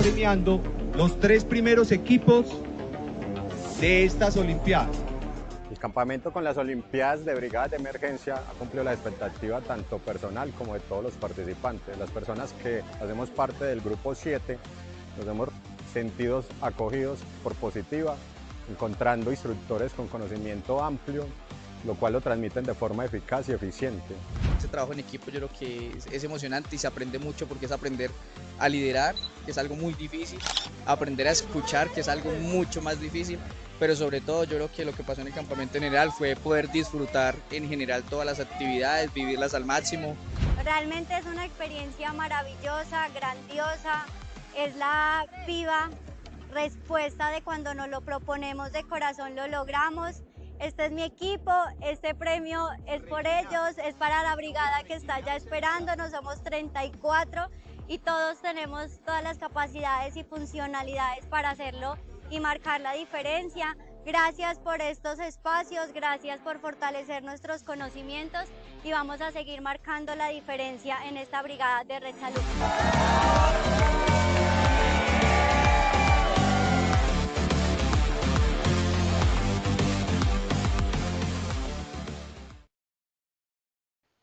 premiando los 3 primeros equipos de estas Olimpiadas. El campamento con las Olimpiadas de Brigadas de Emergencia ha cumplido la expectativa tanto personal como de todos los participantes. Las personas que hacemos parte del grupo 7 nos hemos sentido acogidos por Positiva, encontrando instructores con conocimiento amplio, lo cual lo transmiten de forma eficaz y eficiente. Este trabajo en equipo yo creo que es emocionante y se aprende mucho porque es aprender a liderar, que es algo muy difícil, aprender a escuchar, que es algo mucho más difícil, pero sobre todo yo creo que lo que pasó en el campamento en general fue poder disfrutar en general todas las actividades, vivirlas al máximo. Realmente es una experiencia maravillosa, grandiosa, es la viva respuesta de cuando nos lo proponemos de corazón lo logramos. Este es mi equipo, este premio es por ellos, es para la brigada que está ya esperándonos, somos 34 y todos tenemos todas las capacidades y funcionalidades para hacerlo y marcar la diferencia. Gracias por estos espacios, gracias por fortalecer nuestros conocimientos y vamos a seguir marcando la diferencia en esta brigada de Red Salud.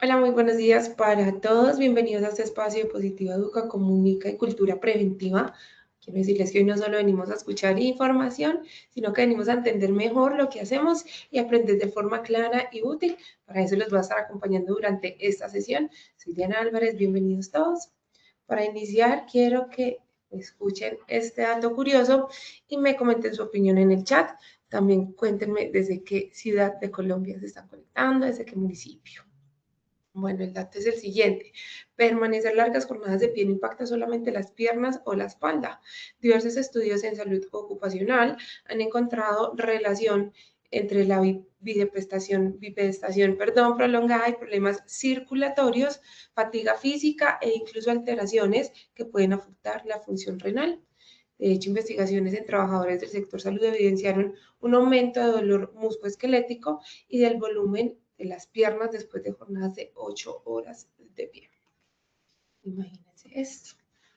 Hola, muy buenos días para todos. Bienvenidos a este espacio de Positiva Educa, Comunica y Cultura Preventiva. Quiero decirles que hoy no solo venimos a escuchar información, sino que venimos a entender mejor lo que hacemos y aprender de forma clara y útil. Para eso los voy a estar acompañando durante esta sesión. Soy Diana Álvarez, bienvenidos todos. Para iniciar, quiero que escuchen este dato curioso y me comenten su opinión en el chat. También cuéntenme desde qué ciudad de Colombia se están conectando, desde qué municipio. Bueno, el dato es el siguiente. Permanecer largas jornadas de pie no impacta solamente las piernas o la espalda. Diversos estudios en salud ocupacional han encontrado relación entre la bipestación prolongada y problemas circulatorios, fatiga física e incluso alteraciones que pueden afectar la función renal. De hecho, investigaciones en trabajadores del sector salud evidenciaron un aumento de dolor musculoesquelético y del volumen de las piernas después de jornadas de 8 horas de pie. Imagínense esto.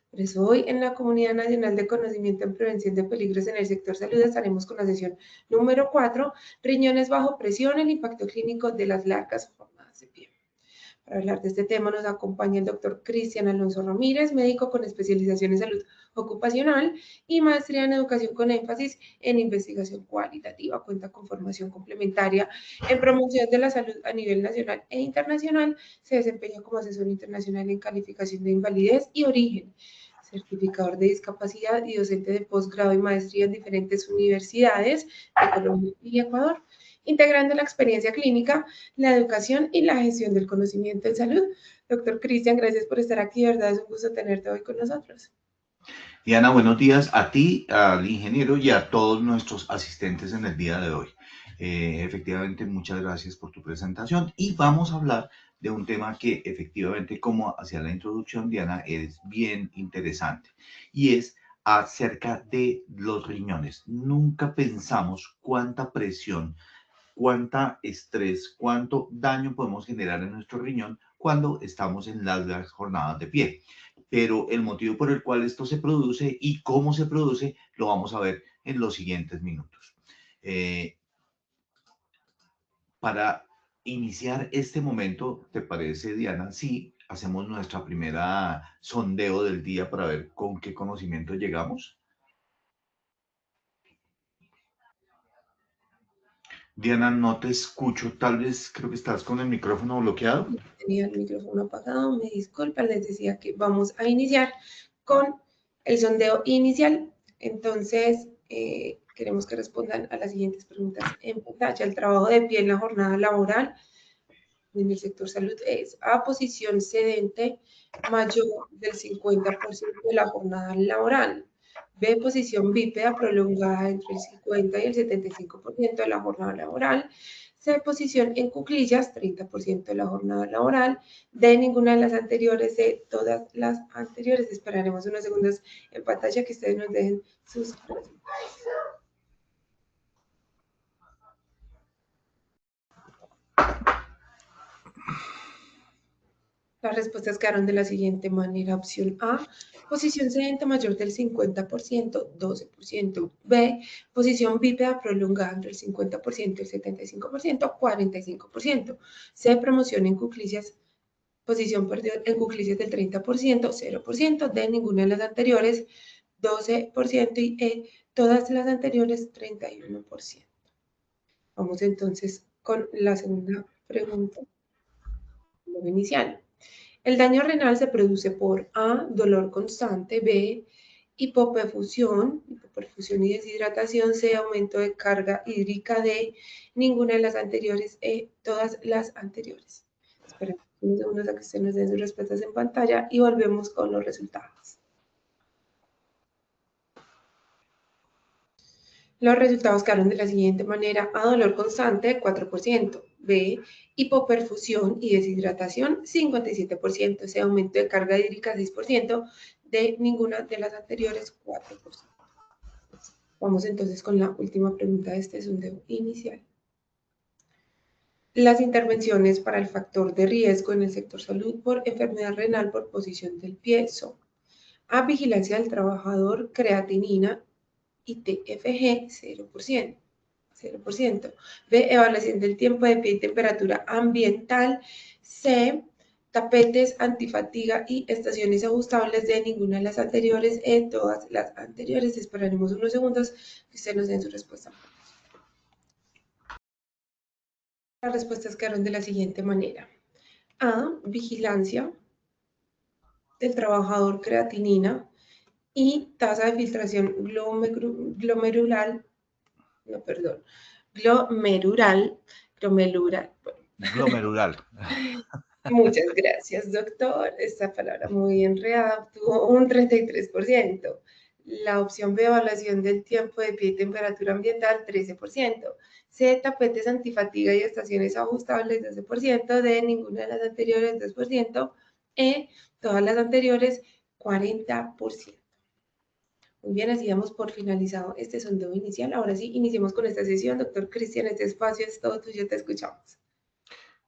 Por eso hoy en la Comunidad Nacional de Conocimiento en Prevención de Peligros en el Sector Salud estaremos con la sesión número 4, riñones bajo presión, el impacto clínico de las largas jornadas de pie. Para hablar de este tema nos acompaña el doctor Cristian Alonso Ramírez, médico con especialización en salud ocupacional y maestría en educación con énfasis en investigación cualitativa. Cuenta con formación complementaria en promoción de la salud a nivel nacional e internacional. Se desempeña como asesor internacional en calificación de invalidez y origen, certificador de discapacidad y docente de posgrado y maestría en diferentes universidades de Colombia y Ecuador, integrando la experiencia clínica, la educación y la gestión del conocimiento en salud. Doctor Cristian, gracias por estar aquí, de verdad es un gusto tenerte hoy con nosotros. Diana, buenos días a ti, al ingeniero y a todos nuestros asistentes en el día de hoy. Efectivamente, muchas gracias por tu presentación y vamos a hablar de un tema que efectivamente, como hacia la introducción, Diana, es bien interesante y es acerca de los riñones. Nunca pensamos cuánta presión, cuánta estrés, cuánto daño podemos generar en nuestro riñón cuando estamos en largas jornadas de pie. Pero el motivo por el cual esto se produce y cómo se produce lo vamos a ver en los siguientes minutos. Para iniciar este momento, ¿te parece, Diana, si hacemos nuestra primera sondeo del día para ver con qué conocimiento llegamos? Diana, no te escucho, tal vez creo que estás con el micrófono bloqueado. Tenía el micrófono apagado, me disculpan, les decía que vamos a iniciar con el sondeo inicial. Entonces, queremos que respondan a las siguientes preguntas en pantalla. El trabajo de pie en la jornada laboral en el sector salud es A, posición sedente mayor del 50% de la jornada laboral. B, posición bípeda prolongada entre el 50 y el 75% de la jornada laboral. C, posición en cuclillas, 30% de la jornada laboral. D, ninguna de las anteriores, de todas las anteriores. Esperaremos unos segundos en pantalla que ustedes nos dejen sus resultados. La Las respuestas quedaron de la siguiente manera. Opción A, posición sedente mayor del 50%, 12%. B, posición bípeda prolongada entre el 50% y el 75%, 45%. C, promoción en cuclillas, posición en cuclillas del 30%, 0%. D, ninguna de las anteriores, 12%. Y E, todas las anteriores, 31%. Vamos entonces con la segunda pregunta, lo inicial. El daño renal se produce por A, dolor constante, B, hipoperfusión y deshidratación, C, aumento de carga hídrica, D, ninguna de las anteriores, E, todas las anteriores. Esperemos unos segundos a que ustedes nos den sus respuestas en pantalla y volvemos con los resultados. Los resultados quedaron de la siguiente manera. A, dolor constante, 4%. B, hipoperfusión y deshidratación, 57%. C, aumento de carga hídrica, 6%. D, ninguna de las anteriores, 4%. Vamos entonces con la última pregunta de este sondeo inicial. Las intervenciones para el factor de riesgo en el sector salud por enfermedad renal por posición del pie son A, vigilancia del trabajador, creatinina y TFG, 0%. 0%. B, evaluación del tiempo de pie y temperatura ambiental. C, tapetes antifatiga y estaciones ajustables. De ninguna de las anteriores. E, todas las anteriores. Esperaremos unos segundos que ustedes nos den su respuesta. Las respuestas quedaron de la siguiente manera. A, vigilancia del trabajador, creatinina y tasa de filtración glomerular. Glomerular. Muchas gracias, doctor. Esta palabra muy enredada obtuvo un 33%. La opción B, evaluación del tiempo de pie y temperatura ambiental, 13%. C, tapetes antifatiga y estaciones ajustables, 12%. D, ninguna de las anteriores, 2%. E, todas las anteriores, 40%. Muy bien, así damos por finalizado este sondeo inicial. Ahora sí, iniciemos con esta sesión. Doctor Cristian, este espacio es todo tuyo, te escuchamos.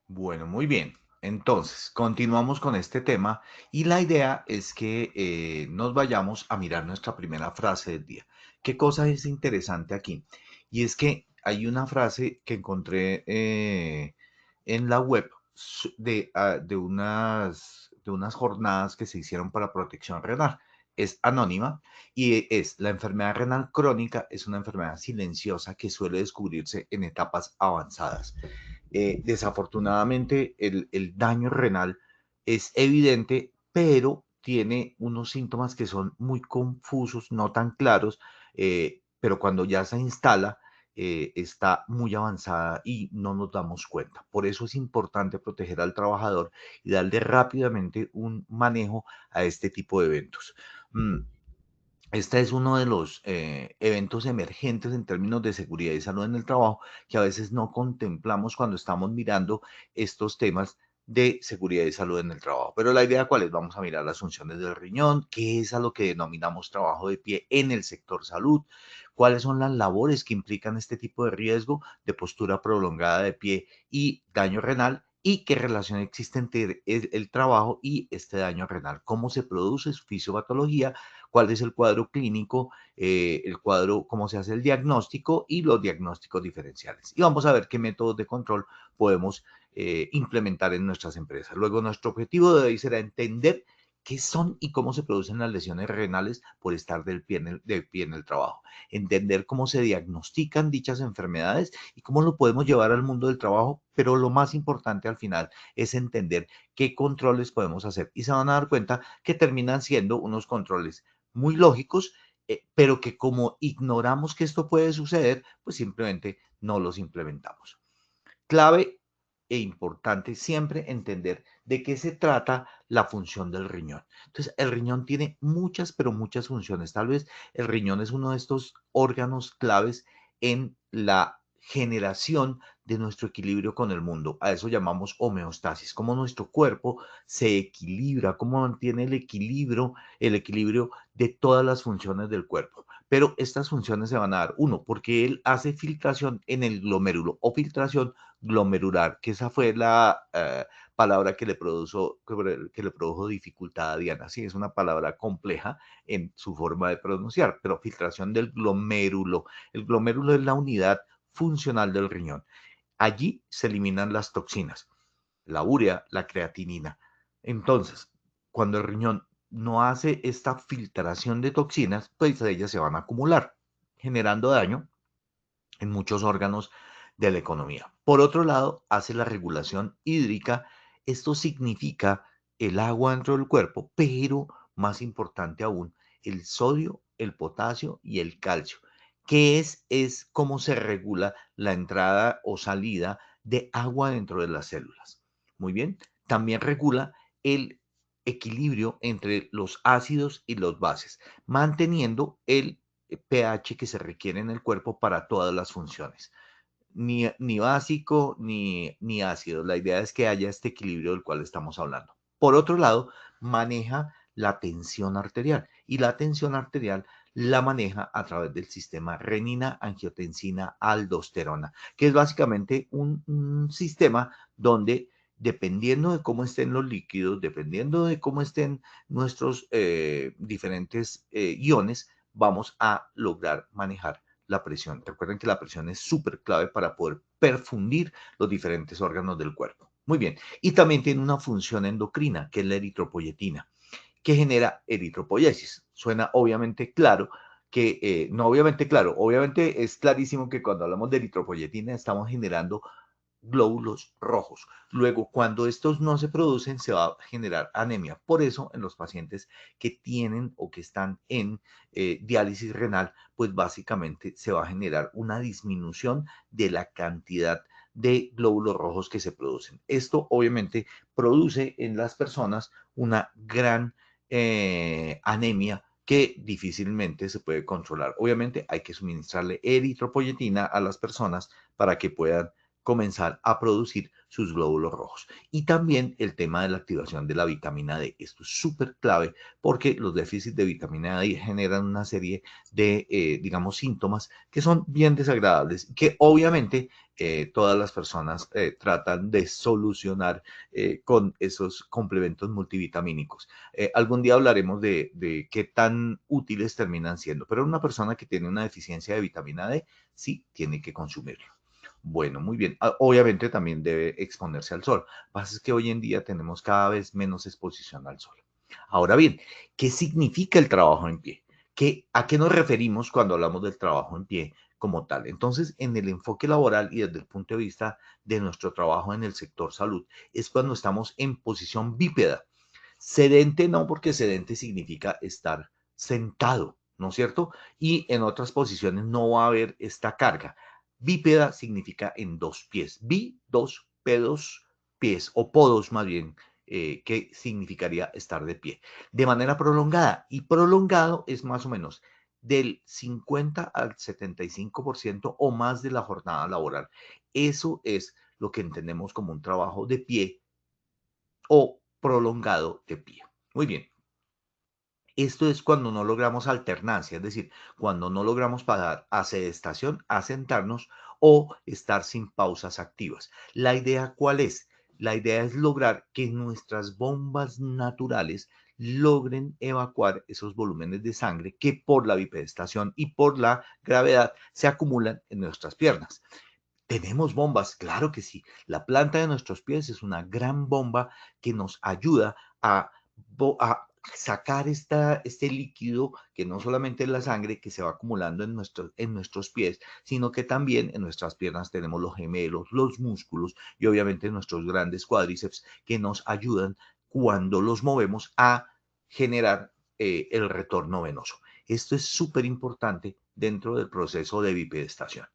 Bueno, muy bien. Entonces, continuamos con este tema y la idea es que nos vayamos a mirar nuestra primera frase del día. ¿Qué cosa es interesante aquí? Y es que hay una frase que encontré en la web de unas jornadas que se hicieron para protección renal. Es anónima y es: la enfermedad renal crónica es una enfermedad silenciosa que suele descubrirse en etapas avanzadas. Desafortunadamente, el daño renal es evidente, pero tiene unos síntomas que son muy confusos, no tan claros, pero cuando ya se instala, está muy avanzada y no nos damos cuenta. Por eso es importante proteger al trabajador y darle rápidamente un manejo a este tipo de eventos. Este es uno de los eventos emergentes en términos de seguridad y salud en el trabajo que a veces no contemplamos cuando estamos mirando estos temas de seguridad y salud en el trabajo. Pero la idea, ¿cuál es? Vamos a mirar las funciones del riñón, qué es a lo que denominamos trabajo de pie en el sector salud, cuáles son las labores que implican este tipo de riesgo de postura prolongada de pie y daño renal, y qué relación existe entre el trabajo y este daño renal, cómo se produce su fisiopatología, cuál es el cuadro clínico, cómo se hace el diagnóstico y los diagnósticos diferenciales. Y vamos a ver qué métodos de control podemos implementar en nuestras empresas. Luego, nuestro objetivo de hoy será entender qué son y cómo se producen las lesiones renales por estar del pie en el trabajo. Entender cómo se diagnostican dichas enfermedades y cómo lo podemos llevar al mundo del trabajo, pero lo más importante al final es entender qué controles podemos hacer. Y se van a dar cuenta que terminan siendo unos controles muy lógicos, pero que como ignoramos que esto puede suceder, pues simplemente no los implementamos. Clave e importante siempre entender de qué se trata la función del riñón. Entonces, el riñón tiene muchas, pero muchas funciones. Tal vez el riñón es uno de estos órganos claves en la generación de nuestro equilibrio con el mundo. A eso llamamos homeostasis, cómo nuestro cuerpo se equilibra, cómo mantiene el equilibrio de todas las funciones del cuerpo. pero estas funciones se van a dar, uno, porque él hace filtración en el glomérulo o filtración glomerular, que esa fue la palabra que le produjo dificultad a Diana. Sí, es una palabra compleja en su forma de pronunciar, pero filtración del glomérulo. El glomérulo es la unidad funcional del riñón. Allí se eliminan las toxinas, la urea, la creatinina. Entonces, cuando el riñón no hace esta filtración de toxinas, pues ellas se van a acumular, generando daño en muchos órganos de la economía. Por otro lado, hace la regulación hídrica. Esto significa el agua dentro del cuerpo, pero más importante aún, el sodio, el potasio y el calcio, que es cómo se regula la entrada o salida de agua dentro de las células. Muy bien, también regula el equilibrio entre los ácidos y los bases, manteniendo el pH que se requiere en el cuerpo para todas las funciones. Ni básico ni ácido. La idea es que haya este equilibrio del cual estamos hablando. Por otro lado, maneja la tensión arterial y la tensión arterial la maneja a través del sistema renina, angiotensina, aldosterona, que es básicamente un sistema donde dependiendo de cómo estén los líquidos, dependiendo de cómo estén nuestros diferentes iones, vamos a lograr manejar la presión. Recuerden que la presión es súper clave para poder perfundir los diferentes órganos del cuerpo. Muy bien. Y también tiene una función endocrina, que es la eritropoyetina, que genera eritropoyesis. Suena obviamente claro que, no obviamente claro, obviamente es clarísimo que cuando hablamos de eritropoyetina estamos generando glóbulos rojos. Luego, cuando estos no se producen, se va a generar anemia. Por eso, en los pacientes que tienen o que están en diálisis renal, pues básicamente se va a generar una disminución de la cantidad de glóbulos rojos que se producen. Esto obviamente produce en las personas una gran anemia que difícilmente se puede controlar. Obviamente hay que suministrarle eritropoyetina a las personas para que puedan comenzar a producir sus glóbulos rojos. Y también el tema de la activación de la vitamina D. Esto es súper clave porque los déficits de vitamina D generan una serie de, digamos, síntomas que son bien desagradables, que obviamente todas las personas tratan de solucionar con esos complementos multivitamínicos. Algún día hablaremos de qué tan útiles terminan siendo, pero una persona que tiene una deficiencia de vitamina D sí tiene que consumirlo. Bueno, muy bien. Obviamente también debe exponerse al sol. Lo que pasa es que hoy en día tenemos cada vez menos exposición al sol. Ahora bien, ¿qué significa el trabajo en pie? ¿A qué nos referimos cuando hablamos del trabajo en pie como tal? Entonces, en el enfoque laboral y desde el punto de vista de nuestro trabajo en el sector salud, es cuando estamos en posición bípeda. Sedente no, porque sedente significa estar sentado, ¿no es cierto? Y en otras posiciones no va a haber esta carga. Bípeda significa en dos pies. Dos, pedos, pies, o podos más bien, que significaría estar de pie. De manera prolongada. Y prolongado es más o menos del 50 al 75% o más de la jornada laboral. Eso es lo que entendemos como un trabajo de pie o prolongado de pie. Muy bien. Esto es cuando no logramos alternancia, es decir, cuando no logramos pasar a sedestación, a sentarnos o estar sin pausas activas. ¿La idea cuál es? La idea es lograr que nuestras bombas naturales logren evacuar esos volúmenes de sangre que por la bipedestación y por la gravedad se acumulan en nuestras piernas. ¿Tenemos bombas? Claro que sí. La planta de nuestros pies es una gran bomba que nos ayuda a sacar este líquido que no solamente es la sangre que se va acumulando en nuestros pies, sino que también en nuestras piernas tenemos los gemelos, los músculos y obviamente nuestros grandes cuádriceps que nos ayudan cuando los movemos a generar el retorno venoso. Esto es súper importante dentro del proceso de bipedestación.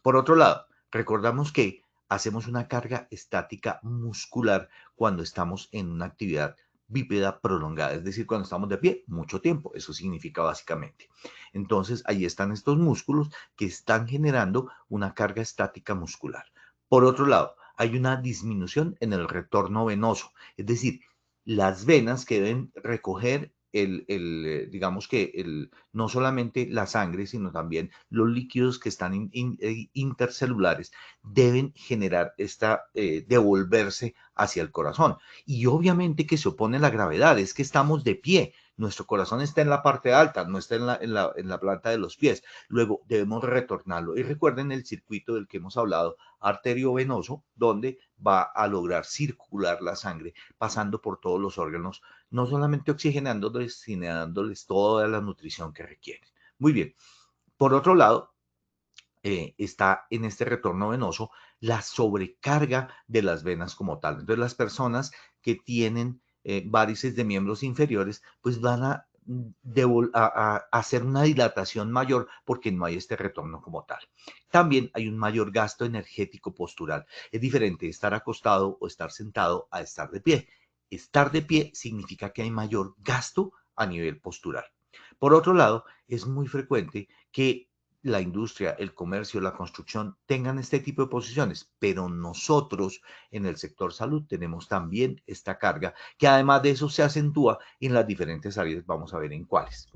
Por otro lado, recordamos que hacemos una carga estática muscular cuando estamos en una actividad bípeda prolongada, es decir, cuando estamos de pie mucho tiempo, eso significa básicamente. Entonces, ahí están estos músculos que están generando una carga estática muscular. Por otro lado, hay una disminución en el retorno venoso, es decir, las venas que deben recoger digamos que no solamente la sangre, sino también los líquidos que están intercelulares deben generar devolverse hacia el corazón. Y obviamente que se opone la gravedad, es que estamos de pie. Nuestro corazón está en la parte alta, no está en la planta de los pies. Luego debemos retornarlo. Y recuerden el circuito del que hemos hablado, arteriovenoso, donde va a lograr circular la sangre, pasando por todos los órganos, no solamente oxigenándoles, sino dándoles toda la nutrición que requieren. Muy bien. Por otro lado, está en este retorno venoso la sobrecarga de las venas como tal. Entonces, las personas que tienen varices de miembros inferiores, pues van a hacer una dilatación mayor porque no hay este retorno como tal. También hay un mayor gasto energético postural. Es diferente estar acostado o estar sentado a estar de pie. Estar de pie significa que hay mayor gasto a nivel postural. Por otro lado, es muy frecuente que la industria, el comercio, la construcción tengan este tipo de posiciones, pero nosotros en el sector salud tenemos también esta carga que además de eso se acentúa en las diferentes áreas, vamos a ver en cuáles.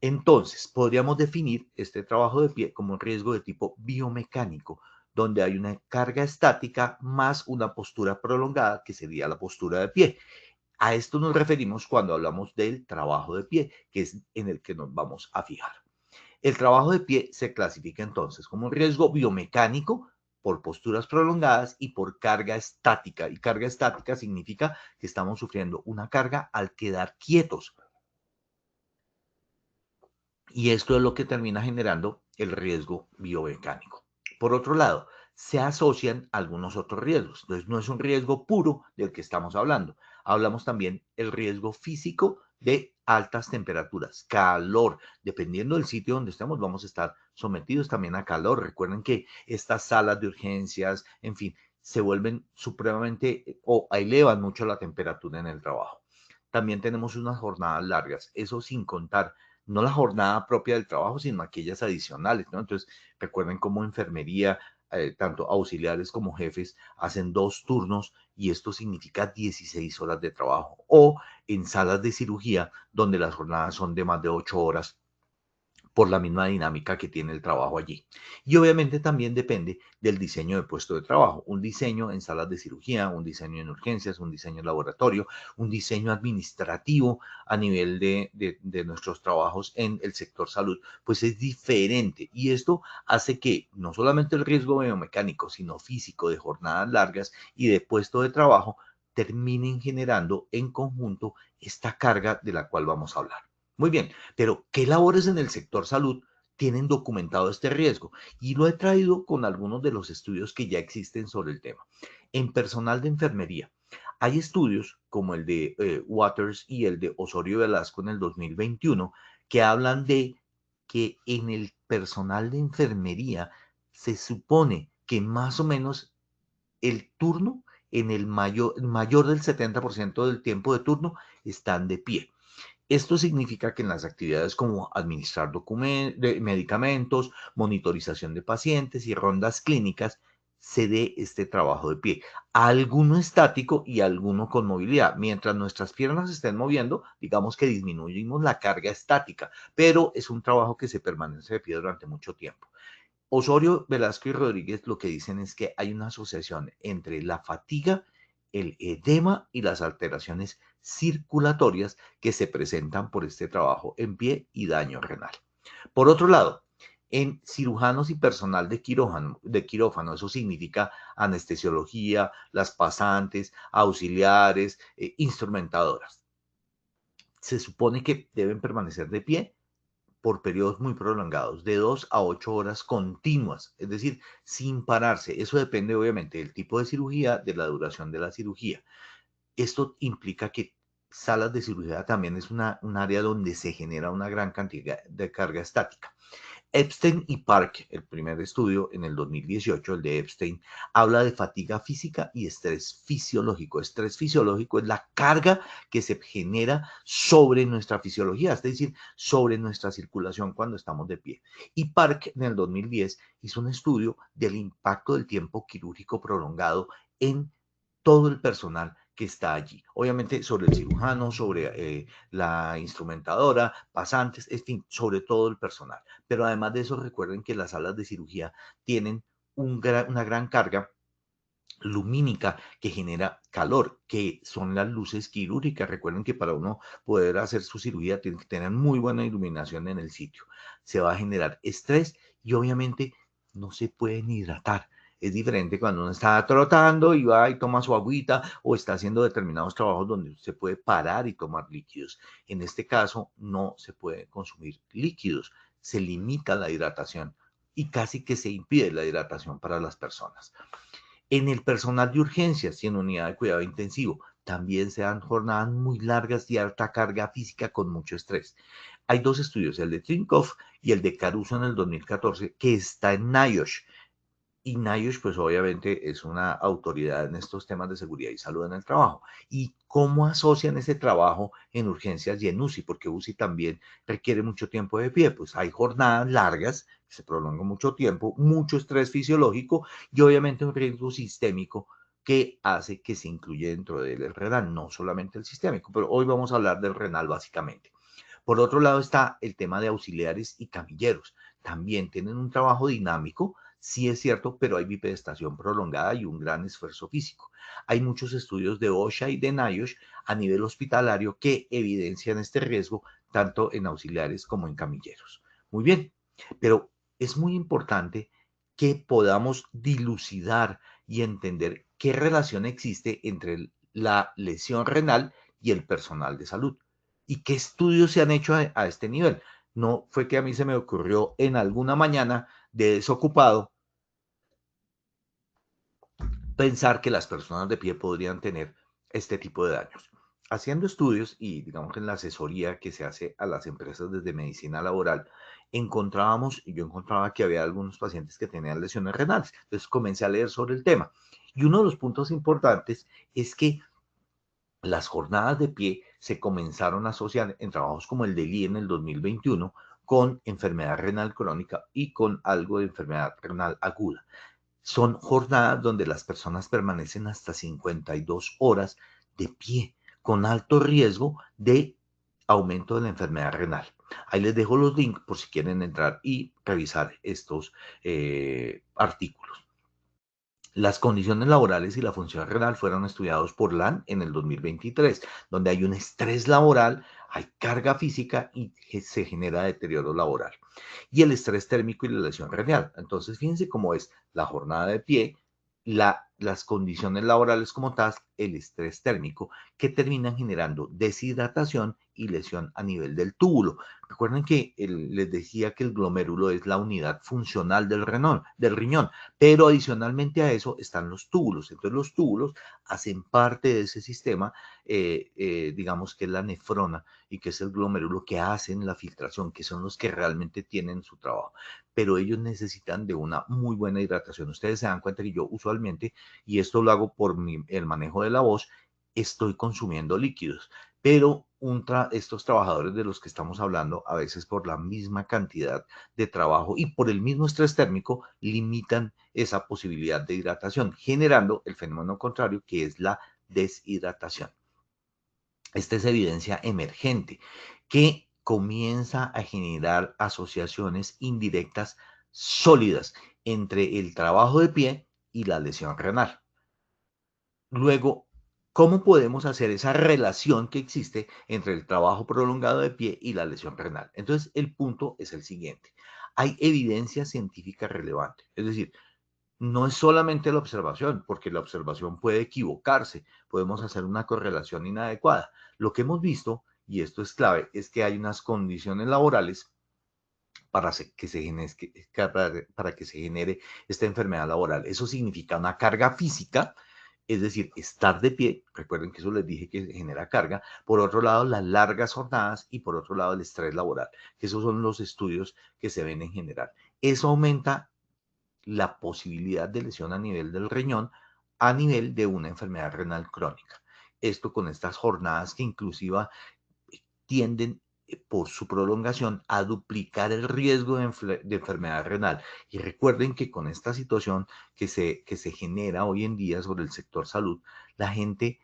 Entonces, podríamos definir este trabajo de pie como un riesgo de tipo biomecánico, donde hay una carga estática más una postura prolongada, que sería la postura de pie. A esto nos referimos cuando hablamos del trabajo de pie, que es en el que nos vamos a fijar. El trabajo de pie se clasifica entonces como un riesgo biomecánico por posturas prolongadas y por carga estática. Y carga estática significa que estamos sufriendo una carga al quedar quietos. Y esto es lo que termina generando el riesgo biomecánico. Por otro lado, se asocian algunos otros riesgos. Entonces, no es un riesgo puro del que estamos hablando. Hablamos también del riesgo físico de altas temperaturas, calor. Dependiendo del sitio donde estemos, vamos a estar sometidos también a calor. Recuerden que estas salas de urgencias, en fin, se vuelven supremamente o elevan mucho la temperatura en el trabajo. También tenemos unas jornadas largas, eso sin contar no la jornada propia del trabajo, sino aquellas adicionales, ¿no? Entonces, recuerden cómo enfermería, tanto auxiliares como jefes, hacen 2 turnos y esto significa 16 horas de trabajo. O en salas de cirugía, donde las jornadas son de más de 8 horas por la misma dinámica que tiene el trabajo allí. Y obviamente también depende del diseño de puesto de trabajo. Un diseño en salas de cirugía, un diseño en urgencias, un diseño en laboratorio, un diseño administrativo a nivel de nuestros trabajos en el sector salud, pues es diferente. Y esto hace que no solamente el riesgo biomecánico, sino físico de jornadas largas y de puesto de trabajo terminen generando en conjunto esta carga de la cual vamos a hablar. Muy bien, pero ¿qué labores en el sector salud tienen documentado este riesgo? Y lo he traído con algunos de los estudios que ya existen sobre el tema. En personal de enfermería, hay estudios como el de Waters y el de Osorio Velasco en el 2021 que hablan de que en el personal de enfermería se supone que más o menos el turno en el mayor del 70% del tiempo de turno están de pie. Esto significa que en las actividades como administrar medicamentos, monitorización de pacientes y rondas clínicas se dé este trabajo de pie. Alguno estático y alguno con movilidad. Mientras nuestras piernas se estén moviendo, digamos que disminuimos la carga estática, pero es un trabajo que se permanece de pie durante mucho tiempo. Osorio, Velasco y Rodríguez lo que dicen es que hay una asociación entre la fatiga, el edema y las alteraciones circulatorias que se presentan por este trabajo en pie y daño renal. Por otro lado, en cirujanos y personal de quirófano, eso significa anestesiología, las pasantes, auxiliares, instrumentadoras. Se supone que deben permanecer de pie por periodos muy prolongados, de 2 a 8 horas continuas, es decir, sin pararse. Eso depende obviamente del tipo de cirugía, de la duración de la cirugía. Esto implica que salas de cirugía también es un área donde se genera una gran cantidad de carga estática. Epstein y Park, el primer estudio en el 2018, el de Epstein, habla de fatiga física y estrés fisiológico. Estrés fisiológico es la carga que se genera sobre nuestra fisiología, es decir, sobre nuestra circulación cuando estamos de pie. Y Park en el 2010 hizo un estudio del impacto del tiempo quirúrgico prolongado en todo el personal que está allí. Obviamente sobre el cirujano, sobre la instrumentadora, pasantes, en fin, sobre todo el personal. Pero además de eso, recuerden que las salas de cirugía tienen una gran carga lumínica que genera calor, que son las luces quirúrgicas. Recuerden que para uno poder hacer su cirugía tiene que tener muy buena iluminación en el sitio. Se va a generar estrés y obviamente no se pueden hidratar. Es diferente cuando uno está trotando y va y toma su agüita o está haciendo determinados trabajos donde se puede parar y tomar líquidos. En este caso no se puede consumir líquidos, se limita la hidratación y casi que se impide la hidratación para las personas. En el personal de urgencias y en unidad de cuidado intensivo también se dan jornadas muy largas y alta carga física con mucho estrés. Hay dos estudios, el de Trinkoff y el de Caruso en el 2014, que está en NIOSH. Y NIOSH, pues obviamente es una autoridad en estos temas de seguridad y salud en el trabajo. ¿Y cómo asocian ese trabajo en urgencias y en UCI? Porque UCI también requiere mucho tiempo de pie. Pues hay jornadas largas, que se prolongan mucho tiempo, mucho estrés fisiológico y obviamente un riesgo sistémico que hace que se incluya dentro del renal, no solamente el sistémico, pero hoy vamos a hablar del renal básicamente. Por otro lado está el tema de auxiliares y camilleros. También tienen un trabajo dinámico, sí es cierto, pero hay bipedestación prolongada y un gran esfuerzo físico. Hay muchos estudios de OSHA y de NIOSH a nivel hospitalario que evidencian este riesgo tanto en auxiliares como en camilleros. Muy bien, pero es muy importante que podamos dilucidar y entender qué relación existe entre la lesión renal y el personal de salud y qué estudios se han hecho a este nivel. No fue que a mí se me ocurrió en alguna mañana de desocupado pensar que las personas de pie podrían tener este tipo de daños. Haciendo estudios y digamos en la asesoría que se hace a las empresas desde medicina laboral, yo encontraba que había algunos pacientes que tenían lesiones renales. Entonces comencé a leer sobre el tema. Y uno de los puntos importantes es que las jornadas de pie se comenzaron a asociar en trabajos como el de Lee en el 2021 con enfermedad renal crónica y con algo de enfermedad renal aguda. Son jornadas donde las personas permanecen hasta 52 horas de pie, con alto riesgo de aumento de la enfermedad renal. Ahí les dejo los links por si quieren entrar y revisar estos artículos. Las condiciones laborales y la función renal fueron estudiados por LAN en el 2023, donde hay un estrés laboral, hay carga física y se genera deterioro laboral. Y el estrés térmico y la lesión renal. Entonces, fíjense cómo es la jornada de pie, las condiciones laborales como tal, el estrés térmico, que terminan generando deshidratación y lesión a nivel del túbulo. Recuerden que les decía que el glomérulo es la unidad funcional del riñón, pero adicionalmente a eso están los túbulos. Entonces los túbulos hacen parte de ese sistema, digamos que es la nefrona y que es el glomérulo que hacen la filtración, que son los que realmente tienen su trabajo. Pero ellos necesitan de una muy buena hidratación. Ustedes se dan cuenta que yo usualmente, y esto lo hago por el manejo de la voz, estoy consumiendo líquidos, pero estos trabajadores de los que estamos hablando, a veces por la misma cantidad de trabajo y por el mismo estrés térmico, limitan esa posibilidad de hidratación, generando el fenómeno contrario, que es la deshidratación. Esta es evidencia emergente que comienza a generar asociaciones indirectas sólidas entre el trabajo de pie y la lesión renal. Luego, ¿cómo podemos hacer esa relación que existe entre el trabajo prolongado de pie y la lesión renal? Entonces, el punto es el siguiente. Hay evidencia científica relevante. Es decir, no es solamente la observación, porque la observación puede equivocarse. Podemos hacer una correlación inadecuada. Lo que hemos visto, y esto es clave, es que hay unas condiciones laborales para que se genere esta enfermedad laboral. Eso significa una carga física, es decir, estar de pie, recuerden que eso les dije que genera carga, por otro lado las largas jornadas y por otro lado el estrés laboral, que esos son los estudios que se ven en general. Eso aumenta la posibilidad de lesión a nivel del riñón, a nivel de una enfermedad renal crónica. Esto con estas jornadas que inclusive tienden por su prolongación a duplicar el riesgo de enfermedad renal. Y recuerden que con esta situación que se genera hoy en día sobre el sector salud, la gente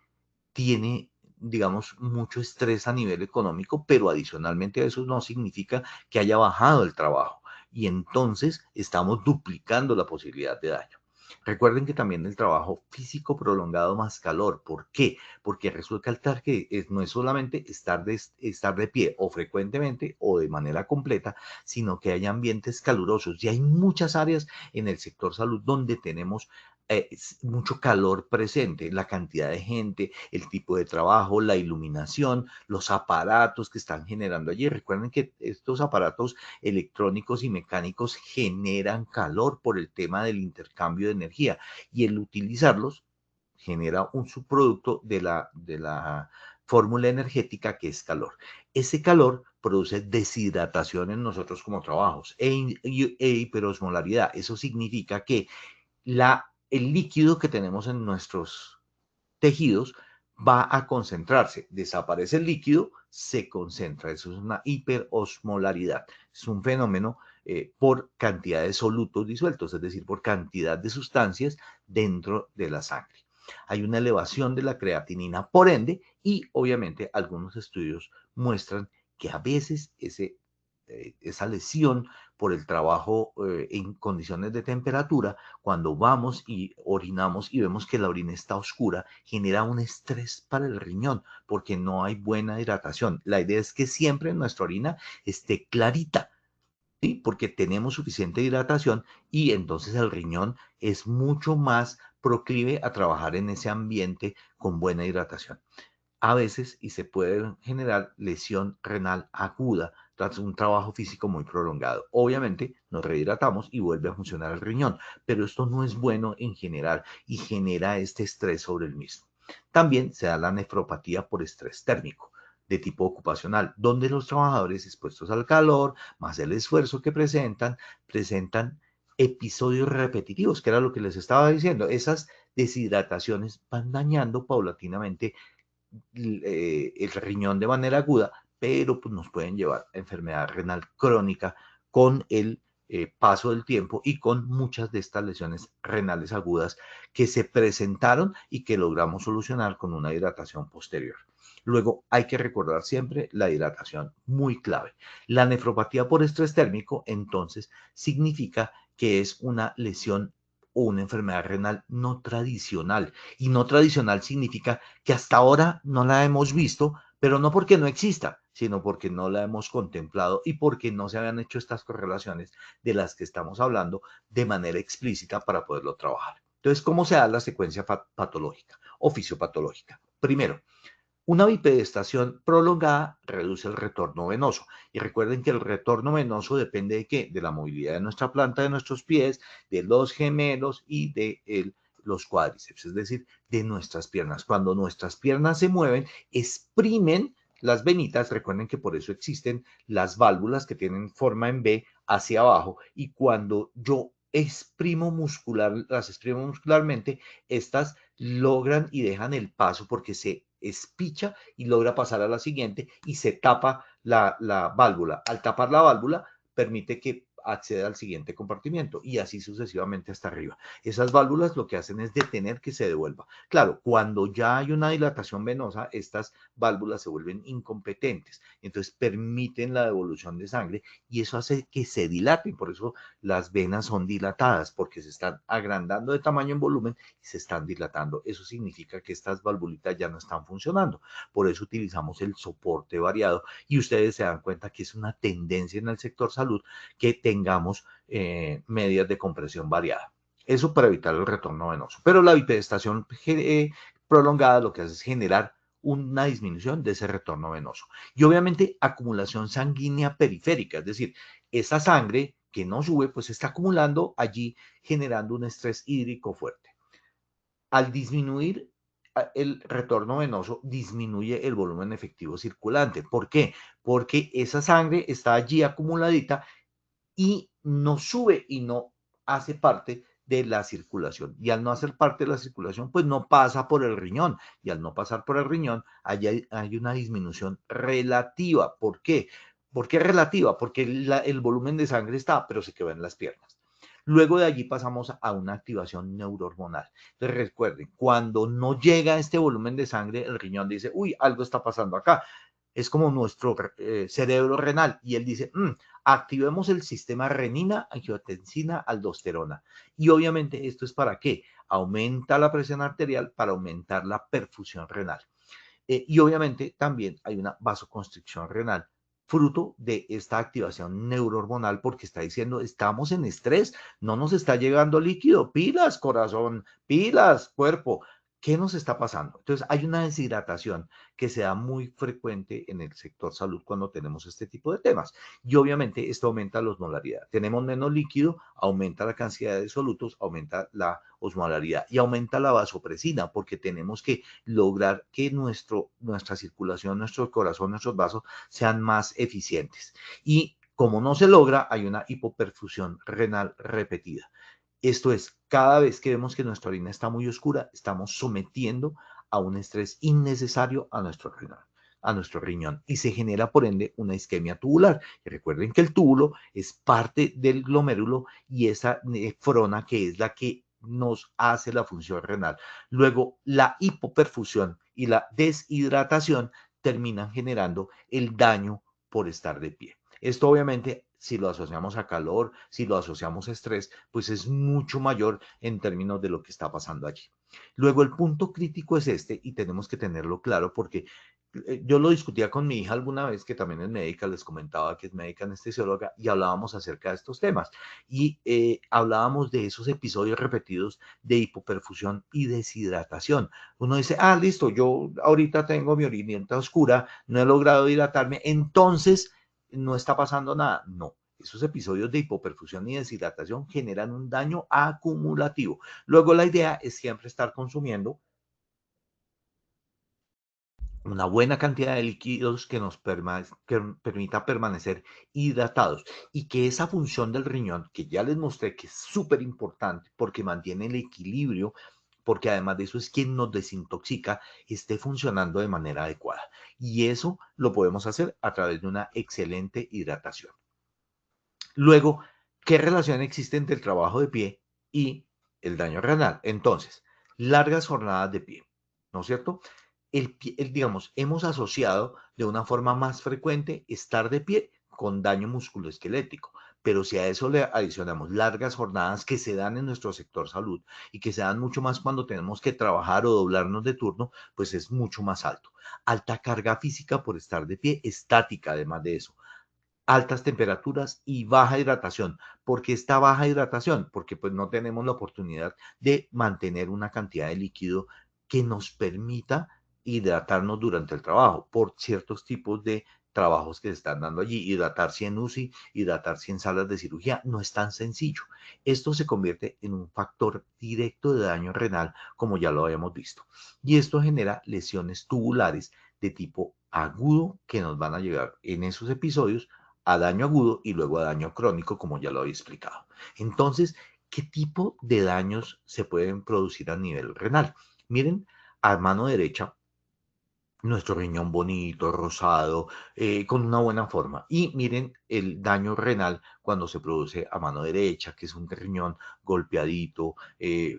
tiene, digamos, mucho estrés a nivel económico, pero adicionalmente a eso no significa que haya bajado el trabajo. Y entonces estamos duplicando la posibilidad de daño. Recuerden que también el trabajo físico prolongado más calor. ¿Por qué? Porque resulta que no es solamente estar de pie o frecuentemente o de manera completa, sino que hay ambientes calurosos. Y hay muchas áreas en el sector salud donde tenemos mucho calor presente, la cantidad de gente, el tipo de trabajo, la iluminación, los aparatos que están generando allí. Recuerden que estos aparatos electrónicos y mecánicos generan calor por el tema del intercambio de energía y el utilizarlos genera un subproducto de la fórmula energética que es calor. Ese calor produce deshidratación en nosotros como trabajos e hiperosmolaridad. Eso significa que el líquido que tenemos en nuestros tejidos va a concentrarse. Desaparece el líquido, se concentra. Eso es una hiperosmolaridad. Es un fenómeno por cantidad de solutos disueltos, es decir, por cantidad de sustancias dentro de la sangre. Hay una elevación de la creatinina, por ende, y obviamente algunos estudios muestran que a veces esa lesión por el trabajo en condiciones de temperatura, cuando vamos y orinamos y vemos que la orina está oscura, genera un estrés para el riñón porque no hay buena hidratación. La idea es que siempre nuestra orina esté clarita, ¿sí? Porque tenemos suficiente hidratación y entonces el riñón es mucho más proclive a trabajar en ese ambiente con buena hidratación. A veces y se puede generar lesión renal aguda tras un trabajo físico muy prolongado. Obviamente nos rehidratamos y vuelve a funcionar el riñón, pero esto no es bueno en general y genera este estrés sobre el mismo. También se da la nefropatía por estrés térmico de tipo ocupacional, donde los trabajadores expuestos al calor, más el esfuerzo que presentan episodios repetitivos, que era lo que les estaba diciendo. Esas deshidrataciones van dañando paulatinamente el riñón de manera aguda, pero pues, nos pueden llevar a enfermedad renal crónica con el paso del tiempo y con muchas de estas lesiones renales agudas que se presentaron y que logramos solucionar con una hidratación posterior. Luego hay que recordar siempre la hidratación, muy clave. La nefropatía por estrés térmico, entonces, significa que es una lesión o una enfermedad renal no tradicional. Y no tradicional significa que hasta ahora no la hemos visto, pero no porque no exista, sino porque no la hemos contemplado y porque no se habían hecho estas correlaciones de las que estamos hablando de manera explícita para poderlo trabajar. Entonces, ¿cómo se da la secuencia patológica o fisiopatológica? Primero, una bipedestación prolongada reduce el retorno venoso. Y recuerden que el retorno venoso depende de qué? De la movilidad de nuestra planta de nuestros pies, de los gemelos y de los cuádriceps, es decir, de nuestras piernas. Cuando nuestras piernas se mueven, exprimen las venitas. Recuerden que por eso existen las válvulas que tienen forma en V hacia abajo. Y cuando yo las exprimo muscularmente, estas logran y dejan el paso porque se espicha y logra pasar a la siguiente y se tapa la válvula. Al tapar la válvula, permite que acceda al siguiente compartimiento y así sucesivamente hasta arriba. Esas válvulas lo que hacen es detener que se devuelva. Claro, cuando ya hay una dilatación venosa, estas válvulas se vuelven incompetentes, entonces permiten la devolución de sangre y eso hace que se dilaten. Por eso las venas son dilatadas, porque se están agrandando de tamaño en volumen y se están dilatando. Eso significa que estas valvulitas ya no están funcionando. Por eso utilizamos el soporte variado y ustedes se dan cuenta que es una tendencia en el sector salud que tengamos medias de compresión variada. Eso para evitar el retorno venoso. Pero la bipedestación prolongada lo que hace es generar una disminución de ese retorno venoso. Y obviamente acumulación sanguínea periférica, es decir, esa sangre que no sube, pues se está acumulando allí generando un estrés hídrico fuerte. Al disminuir el retorno venoso, disminuye el volumen efectivo circulante. ¿Por qué? Porque esa sangre está allí acumuladita y no sube y no hace parte de la circulación. Y al no hacer parte de la circulación, pues no pasa por el riñón. Y al no pasar por el riñón, hay una disminución relativa. ¿Por qué? ¿Por qué relativa? Porque el volumen de sangre está, pero se queda en las piernas. Luego de allí pasamos a una activación neurohormonal. Entonces recuerden, cuando no llega este volumen de sangre, el riñón dice, uy, algo está pasando acá. Es como nuestro cerebro renal y él dice, activemos el sistema renina, angiotensina, aldosterona. Y obviamente esto es para qué? Aumenta la presión arterial para aumentar la perfusión renal. Y obviamente también hay una vasoconstricción renal, fruto de esta activación neurohormonal, porque está diciendo, estamos en estrés, no nos está llegando líquido, pilas, corazón, pilas, cuerpo. ¿Qué nos está pasando? Entonces, hay una deshidratación que se da muy frecuente en el sector salud cuando tenemos este tipo de temas. Y obviamente esto aumenta la osmolaridad. Tenemos menos líquido, aumenta la cantidad de solutos, aumenta la osmolaridad y aumenta la vasopresina, porque tenemos que lograr que nuestra circulación, nuestro corazón, nuestros vasos sean más eficientes. Y como no se logra, hay una hipoperfusión renal repetida. Esto es, cada vez que vemos que nuestra orina está muy oscura, estamos sometiendo a un estrés innecesario a nuestro riñón y se genera por ende una isquemia tubular. Y recuerden que el túbulo es parte del glomérulo y esa nefrona que es la que nos hace la función renal. Luego, la hipoperfusión y la deshidratación terminan generando el daño por estar de pie. Esto obviamente, si lo asociamos a calor, si lo asociamos a estrés, pues es mucho mayor en términos de lo que está pasando allí. Luego el punto crítico es este y tenemos que tenerlo claro porque yo lo discutía con mi hija alguna vez, que también es médica, les comentaba que es médica anestesióloga, y hablábamos acerca de estos temas. Y hablábamos de esos episodios repetidos de hipoperfusión y deshidratación. Uno dice, listo, yo ahorita tengo mi orineta oscura, no he logrado hidratarme, entonces no está pasando nada. No, esos episodios de hipoperfusión y deshidratación generan un daño acumulativo. Luego la idea es siempre estar consumiendo una buena cantidad de líquidos que nos permita permanecer hidratados y que esa función del riñón, que ya les mostré que es súper importante porque mantiene el equilibrio, porque además de eso es quien nos desintoxica, esté funcionando de manera adecuada. Y eso lo podemos hacer a través de una excelente hidratación. Luego, ¿qué relación existe entre el trabajo de pie y el daño renal? Entonces, largas jornadas de pie, ¿no es cierto? Digamos, hemos asociado de una forma más frecuente estar de pie con daño musculoesquelético, pero si a eso le adicionamos largas jornadas que se dan en nuestro sector salud y que se dan mucho más cuando tenemos que trabajar o doblarnos de turno, pues es mucho más alto. Alta carga física por estar de pie, estática además de eso, altas temperaturas y baja hidratación. ¿Por qué esta baja hidratación? Porque pues no tenemos la oportunidad de mantener una cantidad de líquido que nos permita hidratarnos durante el trabajo por ciertos tipos de trabajos que se están dando allí. Hidratarse en UCI, hidratarse en salas de cirugía, no es tan sencillo. Esto se convierte en un factor directo de daño renal, como ya lo habíamos visto. Y esto genera lesiones tubulares de tipo agudo que nos van a llegar en esos episodios a daño agudo y luego a daño crónico, como ya lo había explicado. Entonces, ¿qué tipo de daños se pueden producir a nivel renal? Miren, a mano derecha, nuestro riñón bonito, rosado, con una buena forma. Y miren el daño renal cuando se produce a mano derecha, que es un riñón golpeadito,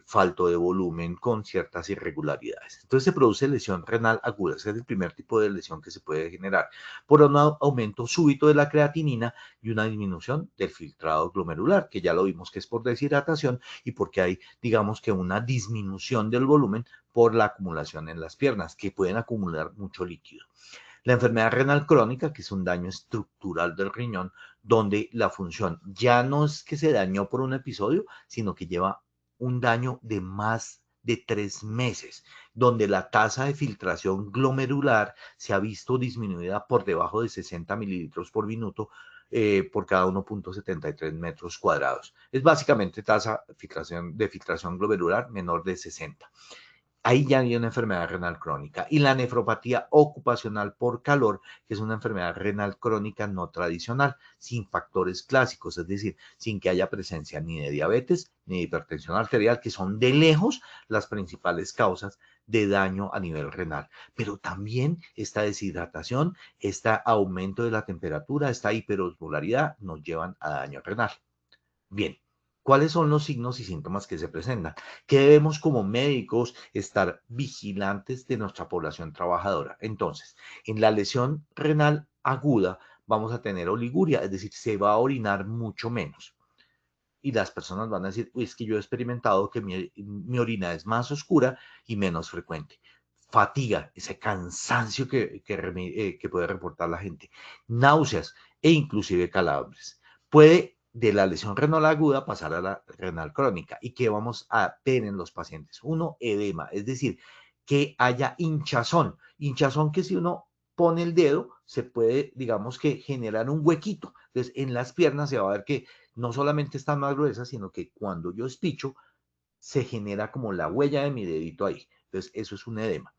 falto de volumen, con ciertas irregularidades. Entonces se produce lesión renal aguda. Ese es el primer tipo de lesión que se puede generar por un aumento súbito de la creatinina y una disminución del filtrado glomerular, que ya lo vimos que es por deshidratación y porque hay, digamos que una disminución del volumen por la acumulación en las piernas, que pueden acumular mucho líquido. La enfermedad renal crónica, que es un daño estructural del riñón, donde la función ya no es que se dañó por un episodio, sino que lleva un daño de más de 3 meses, donde la tasa de filtración glomerular se ha visto disminuida por debajo de 60 mililitros por minuto por cada 1.73 metros cuadrados. Es básicamente tasa de filtración glomerular menor de 60. Ahí ya hay una enfermedad renal crónica. Y la nefropatía ocupacional por calor, que es una enfermedad renal crónica no tradicional, sin factores clásicos, es decir, sin que haya presencia ni de diabetes ni de hipertensión arterial, que son de lejos las principales causas de daño a nivel renal. Pero también esta deshidratación, este aumento de la temperatura, esta hiperosmolaridad nos llevan a daño renal. Bien, ¿Cuáles son los signos y síntomas que se presentan? Que debemos como médicos estar vigilantes de nuestra población trabajadora. Entonces, en la lesión renal aguda vamos a tener oliguria, es decir, se va a orinar mucho menos. Y las personas van a decir, uy, es que yo he experimentado que mi orina es más oscura y menos frecuente. Fatiga, ese cansancio que puede reportar la gente. Náuseas e inclusive calambres. Puede de la lesión renal aguda pasar a la renal crónica. ¿Y qué vamos a ver en los pacientes? Uno, edema, es decir, que haya hinchazón. Hinchazón que si uno pone el dedo, se puede, digamos que generar un huequito. Entonces, en las piernas se va a ver que no solamente están más gruesas, sino que cuando yo espicho, se genera como la huella de mi dedito ahí. Entonces, eso es un edema.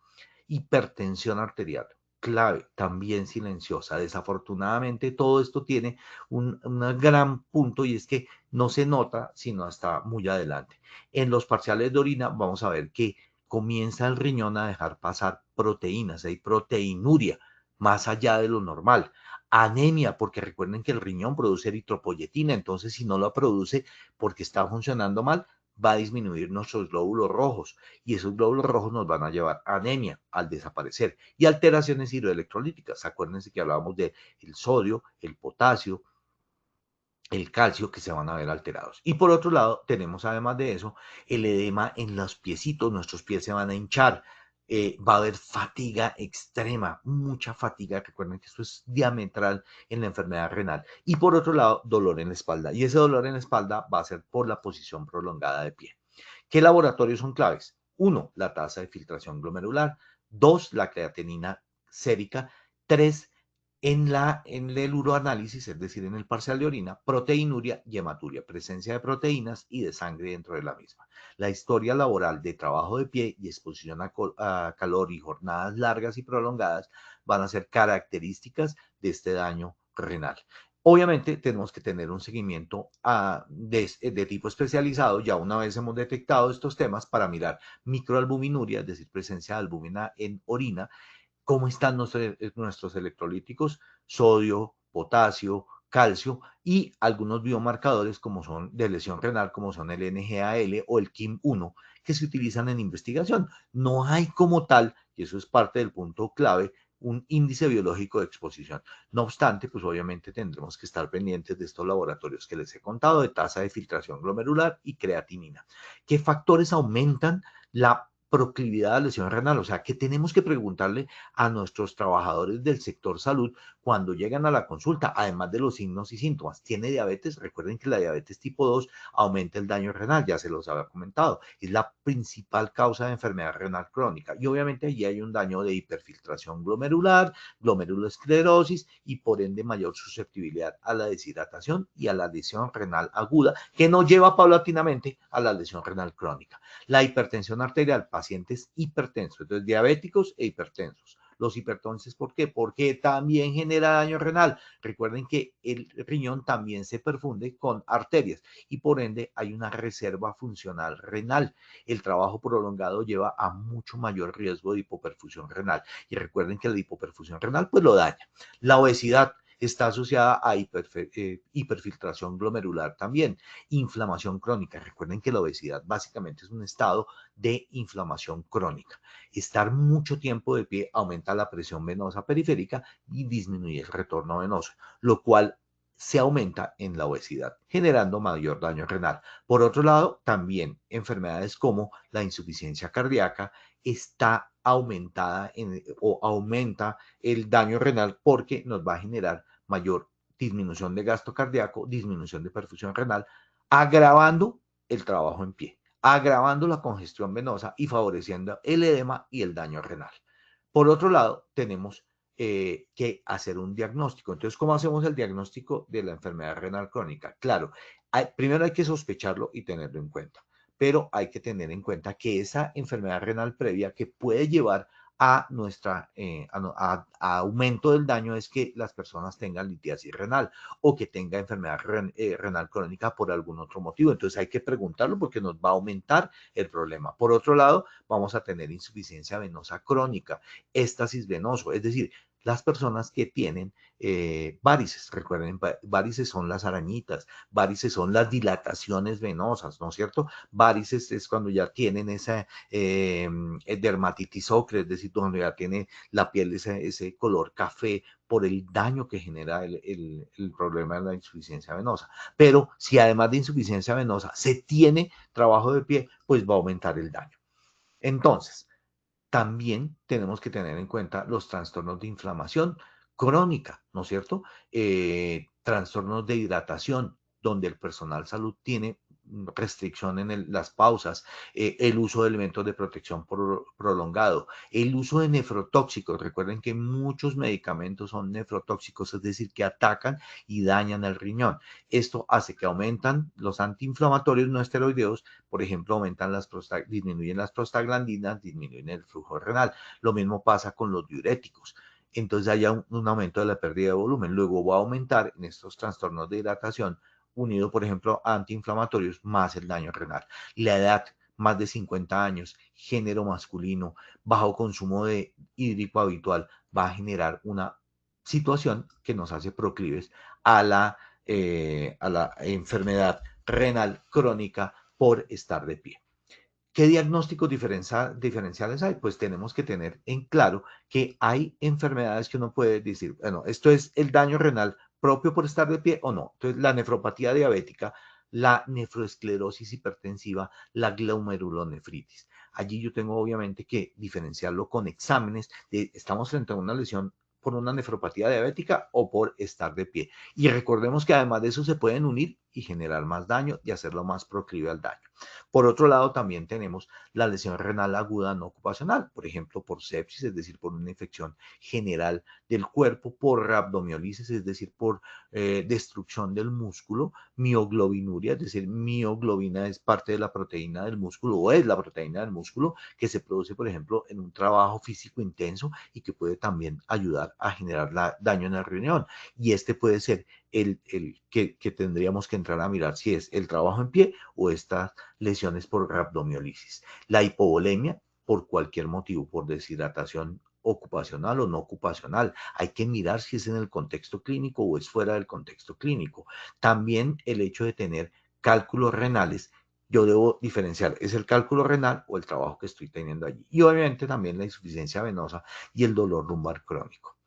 Hipertensión arterial, clave, también silenciosa. Desafortunadamente, todo esto tiene un gran punto y es que no se nota sino hasta muy adelante. En los parciales de orina vamos a ver que comienza el riñón a dejar pasar proteínas, hay proteinuria más allá de lo normal. Anemia, porque recuerden que el riñón produce eritropoyetina, entonces si no lo produce porque está funcionando mal, va a disminuir nuestros glóbulos rojos y esos glóbulos rojos nos van a llevar a anemia al desaparecer y alteraciones hidroelectrolíticas. Acuérdense que hablábamos del sodio, el potasio, el calcio que se van a ver alterados. Y por otro lado, tenemos además de eso el edema en los piecitos, nuestros pies se van a hinchar, va a haber fatiga extrema, mucha fatiga, recuerden que esto es diametral en la enfermedad renal. Y por otro lado, dolor en la espalda. Y ese dolor en la espalda va a ser por la posición prolongada de pie. ¿Qué laboratorios son claves? 1, la tasa de filtración glomerular. 2, la creatinina sérica. 3, en el uroanálisis, es decir, en el parcial de orina, proteinuria y hematuria, presencia de proteínas y de sangre dentro de la misma. La historia laboral de trabajo de pie y exposición a calor y jornadas largas y prolongadas van a ser características de este daño renal. Obviamente tenemos que tener un seguimiento de tipo especializado, ya una vez hemos detectado estos temas para mirar microalbuminuria, es decir, presencia de albúmina en orina, cómo están nuestros electrolíticos, sodio, potasio, calcio y algunos biomarcadores como son de lesión renal, como son el NGAL o el KIM-1, que se utilizan en investigación. No hay como tal, y eso es parte del punto clave, un índice biológico de exposición. No obstante, pues obviamente tendremos que estar pendientes de estos laboratorios que les he contado, de tasa de filtración glomerular y creatinina. ¿Qué factores aumentan la proclividad a lesión renal? O sea, que tenemos que preguntarle a nuestros trabajadores del sector salud cuando llegan a la consulta, además de los signos y síntomas. ¿Tiene diabetes? Recuerden que la diabetes tipo 2 aumenta el daño renal, ya se los había comentado. Es la principal causa de enfermedad renal crónica. Y obviamente allí hay un daño de hiperfiltración glomerular, glomerulosclerosis y por ende mayor susceptibilidad a la deshidratación y a la lesión renal aguda, que nos lleva paulatinamente a la lesión renal crónica. La hipertensión arterial, pacientes hipertensos, entonces diabéticos e hipertensos. Los hipertensos, ¿por qué? Porque también genera daño renal. Recuerden que el riñón también se perfunde con arterias y por ende hay una reserva funcional renal. El trabajo prolongado lleva a mucho mayor riesgo de hipoperfusión renal. Y recuerden que la hipoperfusión renal pues lo daña. La obesidad está asociada a hiperfiltración glomerular también, inflamación crónica. Recuerden que la obesidad básicamente es un estado de inflamación crónica. Estar mucho tiempo de pie aumenta la presión venosa periférica y disminuye el retorno venoso, lo cual se aumenta en la obesidad, generando mayor daño renal. Por otro lado, también enfermedades como la insuficiencia cardíaca está aumentada o aumenta el daño renal porque nos va a generar mayor disminución de gasto cardíaco, disminución de perfusión renal, agravando el trabajo en pie, agravando la congestión venosa y favoreciendo el edema y el daño renal. Por otro lado, tenemos que hacer un diagnóstico. Entonces, ¿cómo hacemos el diagnóstico de la enfermedad renal crónica? Claro, primero hay que sospecharlo y tenerlo en cuenta, pero hay que tener en cuenta que esa enfermedad renal previa que puede llevar a aumento del daño es que las personas tengan litiasis renal o que tenga enfermedad renal crónica por algún otro motivo. Entonces hay que preguntarlo porque nos va a aumentar el problema. Por otro lado, vamos a tener insuficiencia venosa crónica, éstasis venoso, es decir, las personas que tienen varices. Recuerden, varices son las arañitas, varices son las dilataciones venosas, ¿no es cierto? Varices es cuando ya tienen esa dermatitis ocre, es decir, cuando ya tiene la piel ese color café por el daño que genera el problema de la insuficiencia venosa. Pero si además de insuficiencia venosa se tiene trabajo de pie, pues va a aumentar el daño. Entonces, también tenemos que tener en cuenta los trastornos de inflamación crónica, ¿no es cierto? Trastornos de hidratación, donde el personal salud tiene restricción en las pausas, el uso de elementos de protección prolongado, el uso de nefrotóxicos. Recuerden que muchos medicamentos son nefrotóxicos, es decir, que atacan y dañan el riñón. Esto hace que aumentan los antiinflamatorios no esteroideos, por ejemplo, disminuyen las prostaglandinas, disminuyen el flujo renal. Lo mismo pasa con los diuréticos. Entonces haya un aumento de la pérdida de volumen. Luego va a aumentar en estos trastornos de hidratación, unido, por ejemplo, a antiinflamatorios, más el daño renal. La edad, más de 50 años, género masculino, bajo consumo de hídrico habitual, va a generar una situación que nos hace proclives a la enfermedad renal crónica por estar de pie. ¿Qué diagnósticos diferenciales hay? Pues tenemos que tener en claro que hay enfermedades que uno puede decir, bueno, esto es el daño renal propio por estar de pie o no. Entonces, la nefropatía diabética, la nefroesclerosis hipertensiva, la glomerulonefritis. Allí yo tengo obviamente que diferenciarlo con exámenes de estamos frente a una lesión por una nefropatía diabética o por estar de pie. Y recordemos que además de eso se pueden unir y generar más daño y hacerlo más proclive al daño. Por otro lado, también tenemos la lesión renal aguda no ocupacional, por ejemplo, por sepsis, es decir, por una infección general del cuerpo, por rhabdomiolisis, es decir, por destrucción del músculo, mioglobinuria, es decir, mioglobina es parte de la proteína del músculo o es la proteína del músculo que se produce, por ejemplo, en un trabajo físico intenso y que puede también ayudar a generar daño en el riñón. Y este puede ser el que tendríamos que entrar a mirar si es el trabajo en pie o estas lesiones por rhabdomiolisis. La hipovolemia, por cualquier motivo, por deshidratación ocupacional o no ocupacional. Hay que mirar si es en el contexto clínico o es fuera del contexto clínico. También el hecho de tener cálculos renales, yo debo diferenciar, ¿es el cálculo renal o el trabajo que estoy teniendo allí? Y obviamente también la insuficiencia venosa y el dolor lumbar crónico.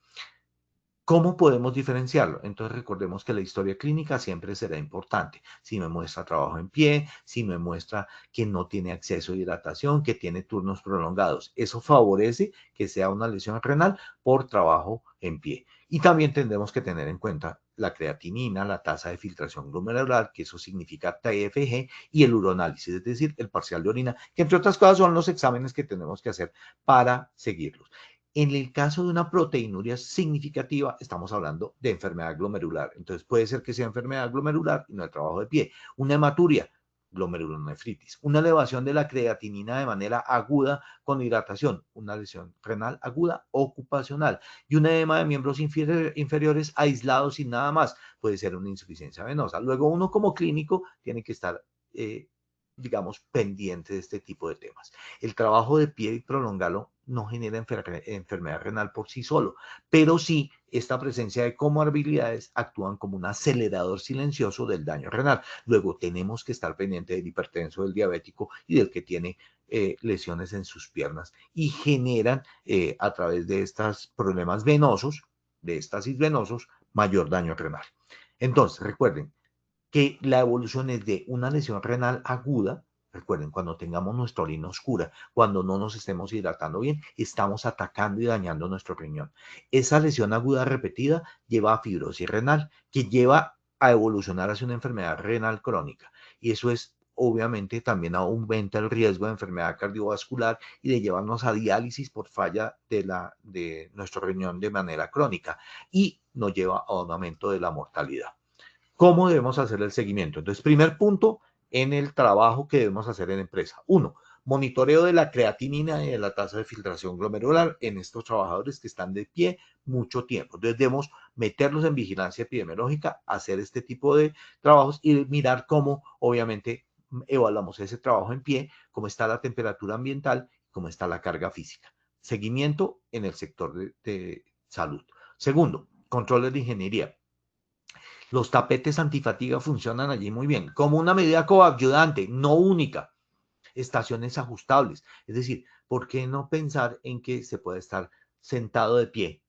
¿Cómo podemos diferenciarlo? Entonces recordemos que la historia clínica siempre será importante. Si me muestra trabajo en pie, si me muestra que no tiene acceso a hidratación, que tiene turnos prolongados, eso favorece que sea una lesión renal por trabajo en pie. Y también tendremos que tener en cuenta la creatinina, la tasa de filtración glomerular, que eso significa TFG, y el uroanálisis, es decir, el parcial de orina, que entre otras cosas son los exámenes que tenemos que hacer para seguirlos. En el caso de una proteinuria significativa, estamos hablando de enfermedad glomerular. Entonces, puede ser que sea enfermedad glomerular y no el trabajo de pie. Una hematuria, glomerulonefritis. Una elevación de la creatinina de manera aguda con hidratación. Una lesión renal aguda ocupacional. Y un edema de miembros inferiores aislados sin nada más. Puede ser una insuficiencia venosa. Luego, uno como clínico tiene que estar digamos, pendiente de este tipo de temas. El trabajo de pie y prolongarlo no genera enfermedad renal por sí solo, pero sí esta presencia de comorbilidades actúan como un acelerador silencioso del daño renal. Luego tenemos que estar pendiente del hipertenso, del diabético y del que tiene lesiones en sus piernas y generan a través de estos problemas venosos, de estasis venosos, mayor daño renal. Entonces, recuerden, que la evolución es de una lesión renal aguda. Recuerden, cuando tengamos nuestra orina oscura, cuando no nos estemos hidratando bien, estamos atacando y dañando nuestro riñón. Esa lesión aguda repetida lleva a fibrosis renal, que lleva a evolucionar hacia una enfermedad renal crónica. Y eso es, obviamente, también aumenta el riesgo de enfermedad cardiovascular y de llevarnos a diálisis por falla de nuestro riñón de manera crónica. Y nos lleva a un aumento de la mortalidad. ¿Cómo debemos hacer el seguimiento? Entonces, primer punto en el trabajo que debemos hacer en empresa. 1. Monitoreo de la creatinina y de la tasa de filtración glomerular en estos trabajadores que están de pie mucho tiempo. Entonces, debemos meterlos en vigilancia epidemiológica, hacer este tipo de trabajos y mirar cómo, obviamente, evaluamos ese trabajo en pie, cómo está la temperatura ambiental, cómo está la carga física. Seguimiento en el sector salud. Segundo, controles de ingeniería. Los tapetes antifatiga funcionan allí muy bien, como una medida coayudante, no única. Estaciones ajustables, es decir, ¿por qué no pensar en que se puede estar sentado de pie?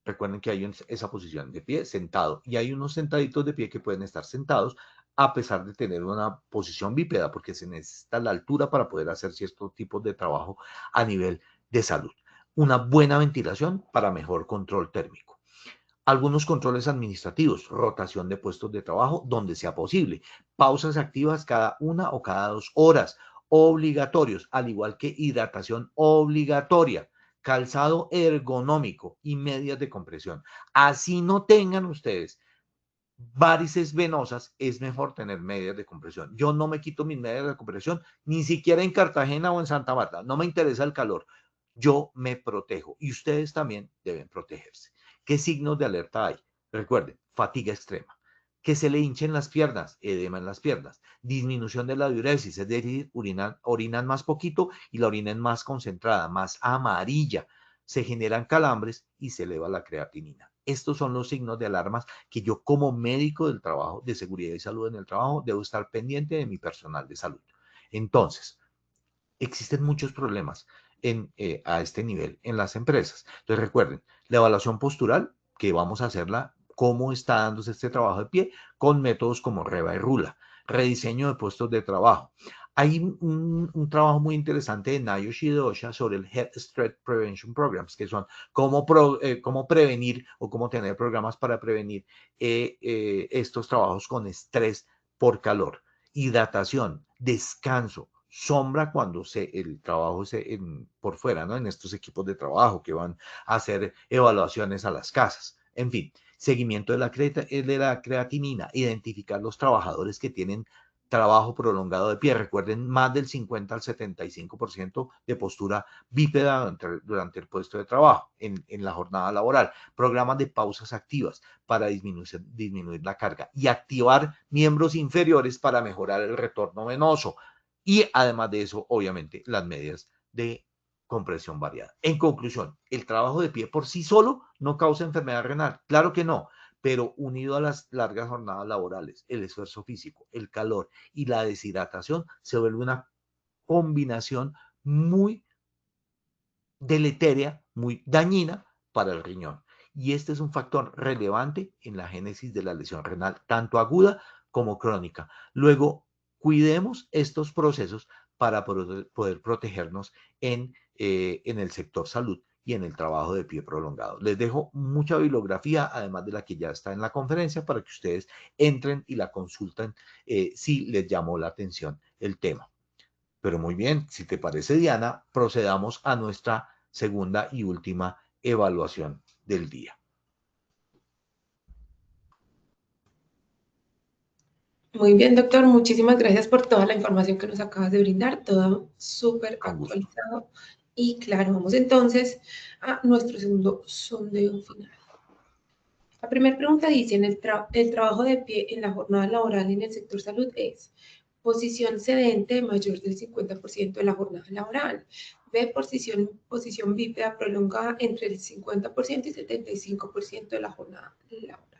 Recuerden que hay esa posición de pie, sentado, y hay unos sentaditos de pie que pueden estar sentados a pesar de tener una posición bípeda, porque se necesita la altura para poder hacer ciertos tipos de trabajo a nivel de salud. Una buena ventilación para mejor control térmico. Algunos controles administrativos, rotación de puestos de trabajo donde sea posible, pausas activas cada 1 o cada 2 horas, obligatorios, al igual que hidratación obligatoria, calzado ergonómico y medias de compresión. Así no tengan ustedes varices venosas, es mejor tener medias de compresión. Yo no me quito mis medias de compresión, ni siquiera en Cartagena o en Santa Marta, no me interesa el calor. Yo me protejo y ustedes también deben protegerse. ¿Qué signos de alerta hay? Recuerden, fatiga extrema, que se le hinchen las piernas, edema en las piernas, disminución de la diuresis, es decir, orinan más poquito y la orina es más concentrada, más amarilla, se generan calambres y se eleva la creatinina. Estos son los signos de alarmas que yo como médico del trabajo, de seguridad y salud en el trabajo, debo estar pendiente de mi personal de salud. Entonces, existen muchos problemas a este nivel en las empresas. Entonces recuerden, la evaluación postural, que vamos a hacerla, cómo está dándose este trabajo de pie, con métodos como Reva y Rula, rediseño de puestos de trabajo. Hay un trabajo muy interesante de Nayoshi y de Osha sobre el Head Stress Prevention Programs, que son cómo prevenir o cómo tener programas para prevenir estos trabajos con estrés por calor, hidratación, descanso, sombra cuando el trabajo por fuera, ¿no? En estos equipos de trabajo que van a hacer evaluaciones a las casas. En fin, seguimiento de la creatinina, identificar los trabajadores que tienen trabajo prolongado de pie. Recuerden, más del 50 al 75% de postura bípeda durante el puesto de trabajo en la jornada laboral. Programas de pausas activas para disminuir la carga y activar miembros inferiores para mejorar el retorno venoso. Y además de eso, obviamente, las medias de compresión variada. En conclusión, el trabajo de pie por sí solo no causa enfermedad renal. Claro que no, pero unido a las largas jornadas laborales, el esfuerzo físico, el calor y la deshidratación, se vuelve una combinación muy deletérea, muy dañina para el riñón. Y este es un factor relevante en la génesis de la lesión renal, tanto aguda como crónica. Luego, cuidemos estos procesos para poder protegernos en el sector salud y en el trabajo de pie prolongado. Les dejo mucha bibliografía, además de la que ya está en la conferencia, para que ustedes entren y la consulten si les llamó la atención el tema. Pero muy bien, si te parece, Diana, procedamos a nuestra segunda y última evaluación del día. Muy bien, doctor. Muchísimas gracias por toda la información que nos acabas de brindar. Todo súper actualizado y claro. Vamos entonces a nuestro segundo sondeo final. La primera pregunta dice, el trabajo de pie en la jornada laboral en el sector salud es posición sedente mayor del 50% de la jornada laboral. B, posición bípeda prolongada entre el 50% y 75% de la jornada laboral.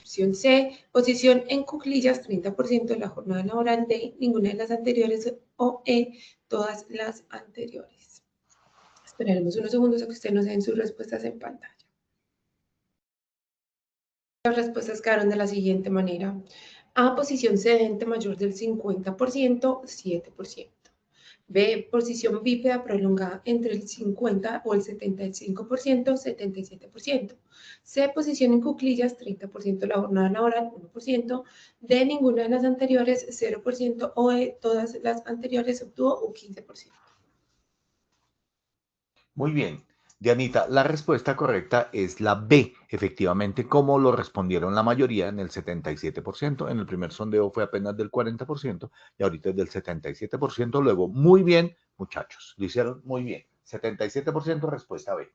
Opción C, posición en cuclillas 30% de la jornada laboral. D, ninguna de las anteriores. O E, todas las anteriores. Esperaremos unos segundos a que ustedes nos den sus respuestas en pantalla. Las respuestas quedaron de la siguiente manera. A, posición sedente mayor del 50%, 7%. B, posición bípeda prolongada entre el 50 o el 75%, 77%. C, posición en cuclillas, 30% de la jornada laboral, 1%. D, ninguna de las anteriores, 0%. O E, todas las anteriores, obtuvo un 15%. Muy bien. Dianita, la respuesta correcta es la B, efectivamente, como lo respondieron la mayoría en el 77%. En el primer sondeo fue apenas del 40% y ahorita es del 77%. Luego, muy bien, muchachos, lo hicieron muy bien. 77% respuesta B.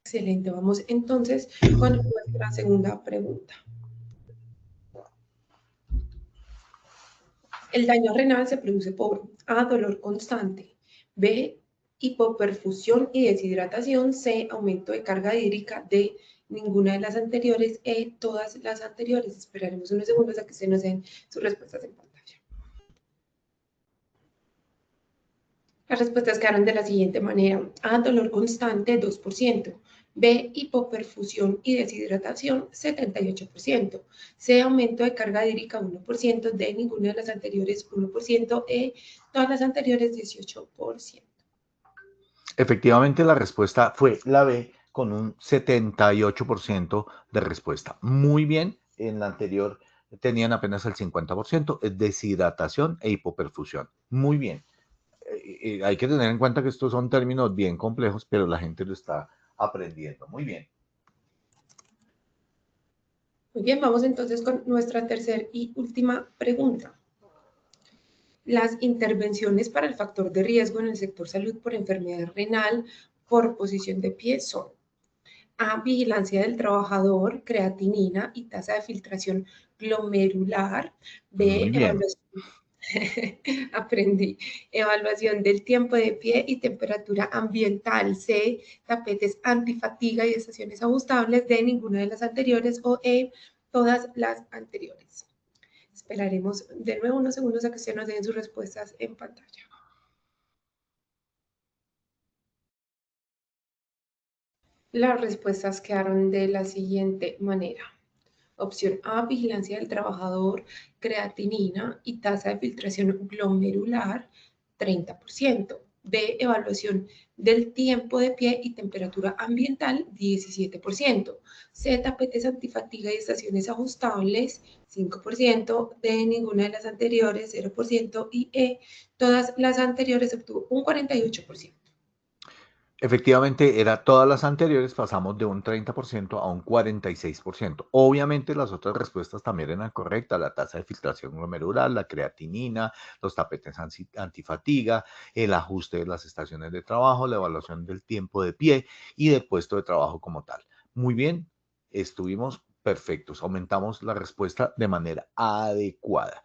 Excelente, vamos entonces con nuestra segunda pregunta. El daño renal se produce por A, dolor constante, B, hipoperfusión y deshidratación. C, aumento de carga hídrica. D, ninguna de las anteriores. E, todas las anteriores. Esperaremos unos segundos a que se nos den sus respuestas en pantalla. Las respuestas quedaron de la siguiente manera. A, dolor constante, 2%. B, hipoperfusión y deshidratación, 78%. C, aumento de carga hídrica, 1%. D, ninguna de las anteriores, 1%. E, todas las anteriores, 18%. Efectivamente, la respuesta fue la B, con un 78% de respuesta. Muy bien, en la anterior tenían apenas el 50%, es deshidratación e hipoperfusión. Muy bien. Hay que tener en cuenta que estos son términos bien complejos, pero la gente lo está aprendiendo. Muy bien. Muy bien, vamos entonces con nuestra tercera y última pregunta. Las intervenciones para el factor de riesgo en el sector salud por enfermedad renal por posición de pie son: A, vigilancia del trabajador, creatinina y tasa de filtración glomerular. B, Muy bien. evaluación del tiempo de pie y temperatura ambiental. C, tapetes antifatiga y estaciones ajustables. D, ninguna de las anteriores. O E, todas las anteriores. Esperaremos de nuevo unos segundos a que se nos den sus respuestas en pantalla. Las respuestas quedaron de la siguiente manera. Opción A, vigilancia del trabajador, creatinina y tasa de filtración glomerular, 30%. B, evaluación del tiempo de pie y temperatura ambiental, 17%. C, tapetes antifatiga y estaciones ajustables, 5%. D, ninguna de las anteriores, 0%. Y E, todas las anteriores, obtuvo un 48%. Efectivamente, era todas las anteriores, pasamos de un 30% a un 46%. Obviamente, las otras respuestas también eran correctas: la tasa de filtración glomerular, la creatinina, los tapetes antifatiga, el ajuste de las estaciones de trabajo, la evaluación del tiempo de pie y del puesto de trabajo como tal. Muy bien, estuvimos perfectos, aumentamos la respuesta de manera adecuada.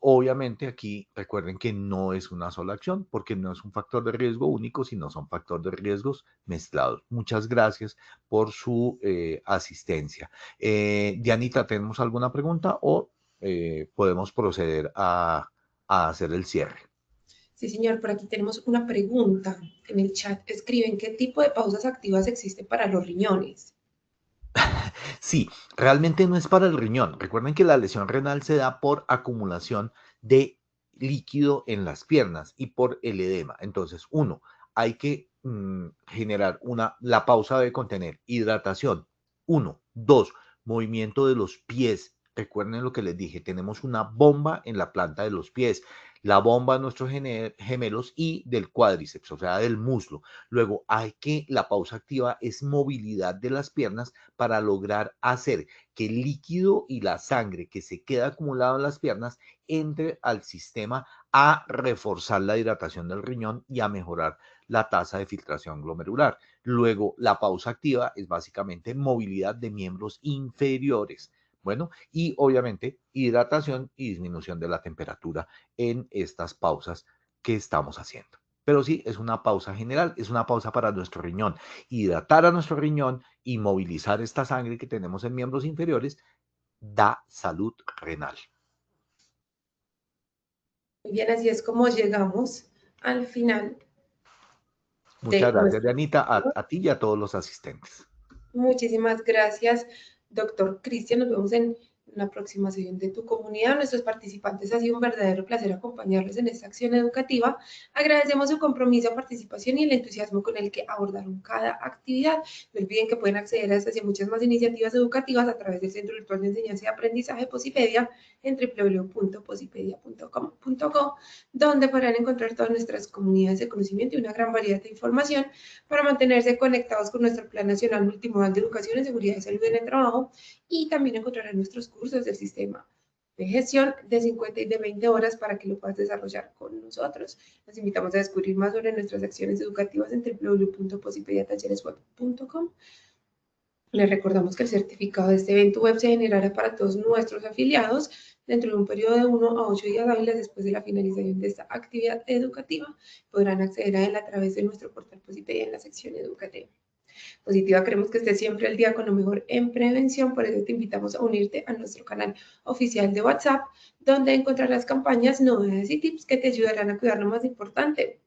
Obviamente aquí recuerden que no es una sola acción, porque no es un factor de riesgo único, sino son factores de riesgos mezclados. Muchas gracias por su asistencia. Dianita, ¿tenemos alguna pregunta o podemos proceder a hacer el cierre? Sí, señor, por aquí tenemos una pregunta. En el chat escriben: ¿qué tipo de pausas activas existe para los riñones? Sí, realmente no es para el riñón. Recuerden que la lesión renal se da por acumulación de líquido en las piernas y por el edema. Entonces, uno, hay que generar la pausa debe contener hidratación. Uno, dos, movimiento de los pies. Recuerden lo que les dije, tenemos una bomba en la planta de los pies, la bomba de nuestros gemelos y del cuádriceps, o sea, del muslo. Luego, la pausa activa es movilidad de las piernas para lograr hacer que el líquido y la sangre que se queda acumulado en las piernas entre al sistema a reforzar la hidratación del riñón y a mejorar la tasa de filtración glomerular. Luego, la pausa activa es básicamente movilidad de miembros inferiores. Bueno, y obviamente hidratación y disminución de la temperatura en estas pausas que estamos haciendo. Pero sí, es una pausa general, es una pausa para nuestro riñón. Hidratar a nuestro riñón y movilizar esta sangre que tenemos en miembros inferiores da salud renal. Muy bien, así es como llegamos al final. Muchas gracias, Dianita, a ti y a todos los asistentes. Muchísimas gracias, doctor Cristian. Nos vemos en una próxima sesión de Tu Comunidad. Nuestros participantes, ha sido un verdadero placer acompañarles en esta acción educativa. Agradecemos su compromiso, participación y el entusiasmo con el que abordaron cada actividad. No olviden que pueden acceder a estas y muchas más iniciativas educativas a través del Centro Virtual de Enseñanza y Aprendizaje Posipedia en www.posipedia.com.co, donde podrán encontrar todas nuestras comunidades de conocimiento y una gran variedad de información para mantenerse conectados con nuestro Plan Nacional Multimodal de Educación en Seguridad y Salud en el Trabajo, y también encontrarán nuestros cursos del sistema de gestión de 50 y de 20 horas para que lo puedas desarrollar con nosotros. Los invitamos a descubrir más sobre nuestras acciones educativas en www.posipediatalleresweb.com. Les recordamos que el certificado de este evento web se generará para todos nuestros afiliados dentro de un periodo de 1 a 8 días hábiles después de la finalización de esta actividad educativa. Podrán acceder a él a través de nuestro portal Posipedia en la sección educativa. Positiva, queremos que estés siempre al día con lo mejor en prevención, por eso te invitamos a unirte a nuestro canal oficial de WhatsApp, donde encontrarás campañas, novedades y tips que te ayudarán a cuidar lo más importante,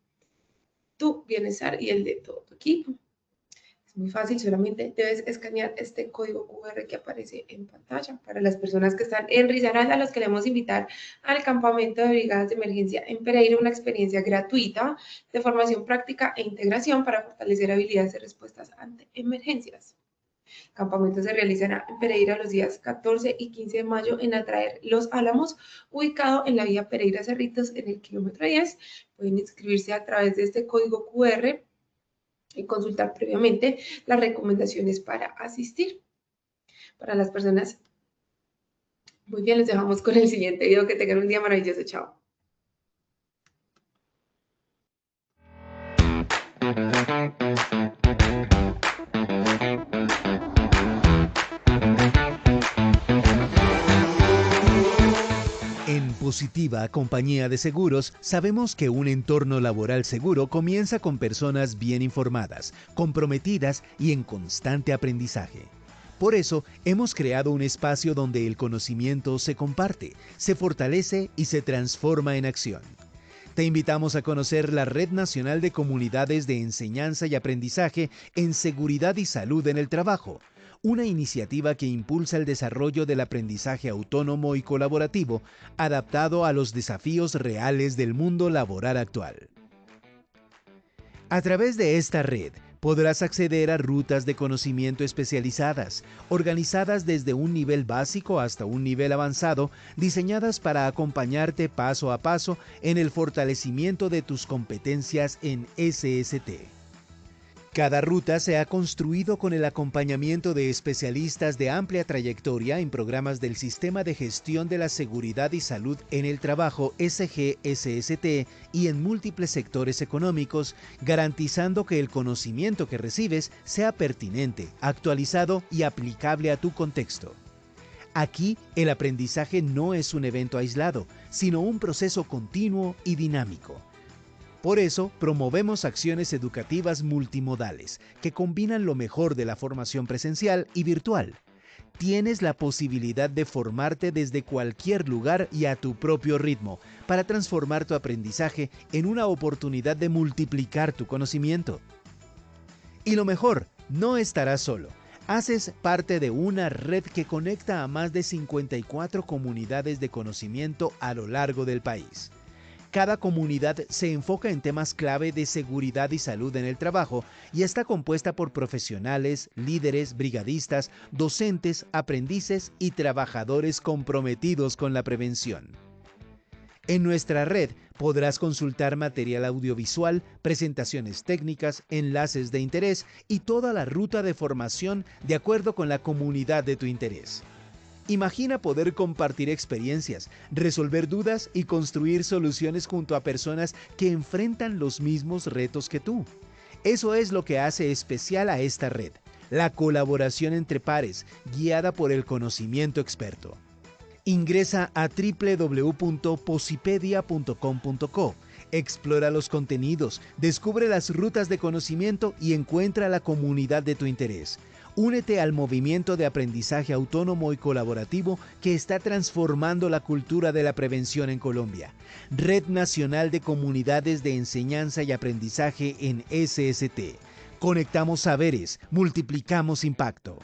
tu bienestar y el de todo tu equipo. Es muy fácil, solamente debes escanear este código QR que aparece en pantalla. Para las personas que están en Risaralda, los queremos invitar al campamento de brigadas de emergencia en Pereira, una experiencia gratuita de formación práctica e integración para fortalecer habilidades de respuestas ante emergencias. El campamento se realizará en Pereira los días 14 y 15 de mayo en Atraer Los Álamos, ubicado en la vía Pereira Cerritos en el kilómetro 10. Pueden inscribirse a través de este código QR y consultar previamente las recomendaciones para asistir. Para las personas, muy bien, les dejamos con el siguiente video. Que tengan un día maravilloso. Chao. En Positiva Compañía de Seguros, sabemos que un entorno laboral seguro comienza con personas bien informadas, comprometidas y en constante aprendizaje. Por eso, hemos creado un espacio donde el conocimiento se comparte, se fortalece y se transforma en acción. Te invitamos a conocer la Red Nacional de Comunidades de Enseñanza y Aprendizaje en Seguridad y Salud en el Trabajo, una iniciativa que impulsa el desarrollo del aprendizaje autónomo y colaborativo, adaptado a los desafíos reales del mundo laboral actual. A través de esta red, podrás acceder a rutas de conocimiento especializadas, organizadas desde un nivel básico hasta un nivel avanzado, diseñadas para acompañarte paso a paso en el fortalecimiento de tus competencias en SST. Cada ruta se ha construido con el acompañamiento de especialistas de amplia trayectoria en programas del Sistema de Gestión de la Seguridad y Salud en el Trabajo SGSST y en múltiples sectores económicos, garantizando que el conocimiento que recibes sea pertinente, actualizado y aplicable a tu contexto. Aquí, el aprendizaje no es un evento aislado, sino un proceso continuo y dinámico. Por eso, promovemos acciones educativas multimodales que combinan lo mejor de la formación presencial y virtual. Tienes la posibilidad de formarte desde cualquier lugar y a tu propio ritmo para transformar tu aprendizaje en una oportunidad de multiplicar tu conocimiento. Y lo mejor, no estarás solo. Haces parte de una red que conecta a más de 54 comunidades de conocimiento a lo largo del país. Cada comunidad se enfoca en temas clave de seguridad y salud en el trabajo y está compuesta por profesionales, líderes, brigadistas, docentes, aprendices y trabajadores comprometidos con la prevención. En nuestra red podrás consultar material audiovisual, presentaciones técnicas, enlaces de interés y toda la ruta de formación de acuerdo con la comunidad de tu interés. Imagina poder compartir experiencias, resolver dudas y construir soluciones junto a personas que enfrentan los mismos retos que tú. Eso es lo que hace especial a esta red, la colaboración entre pares, guiada por el conocimiento experto. Ingresa a www.posipedia.com.co, explora los contenidos, descubre las rutas de conocimiento y encuentra la comunidad de tu interés. Únete al movimiento de aprendizaje autónomo y colaborativo que está transformando la cultura de la prevención en Colombia. Red Nacional de Comunidades de Enseñanza y Aprendizaje en SST. Conectamos saberes, multiplicamos impacto.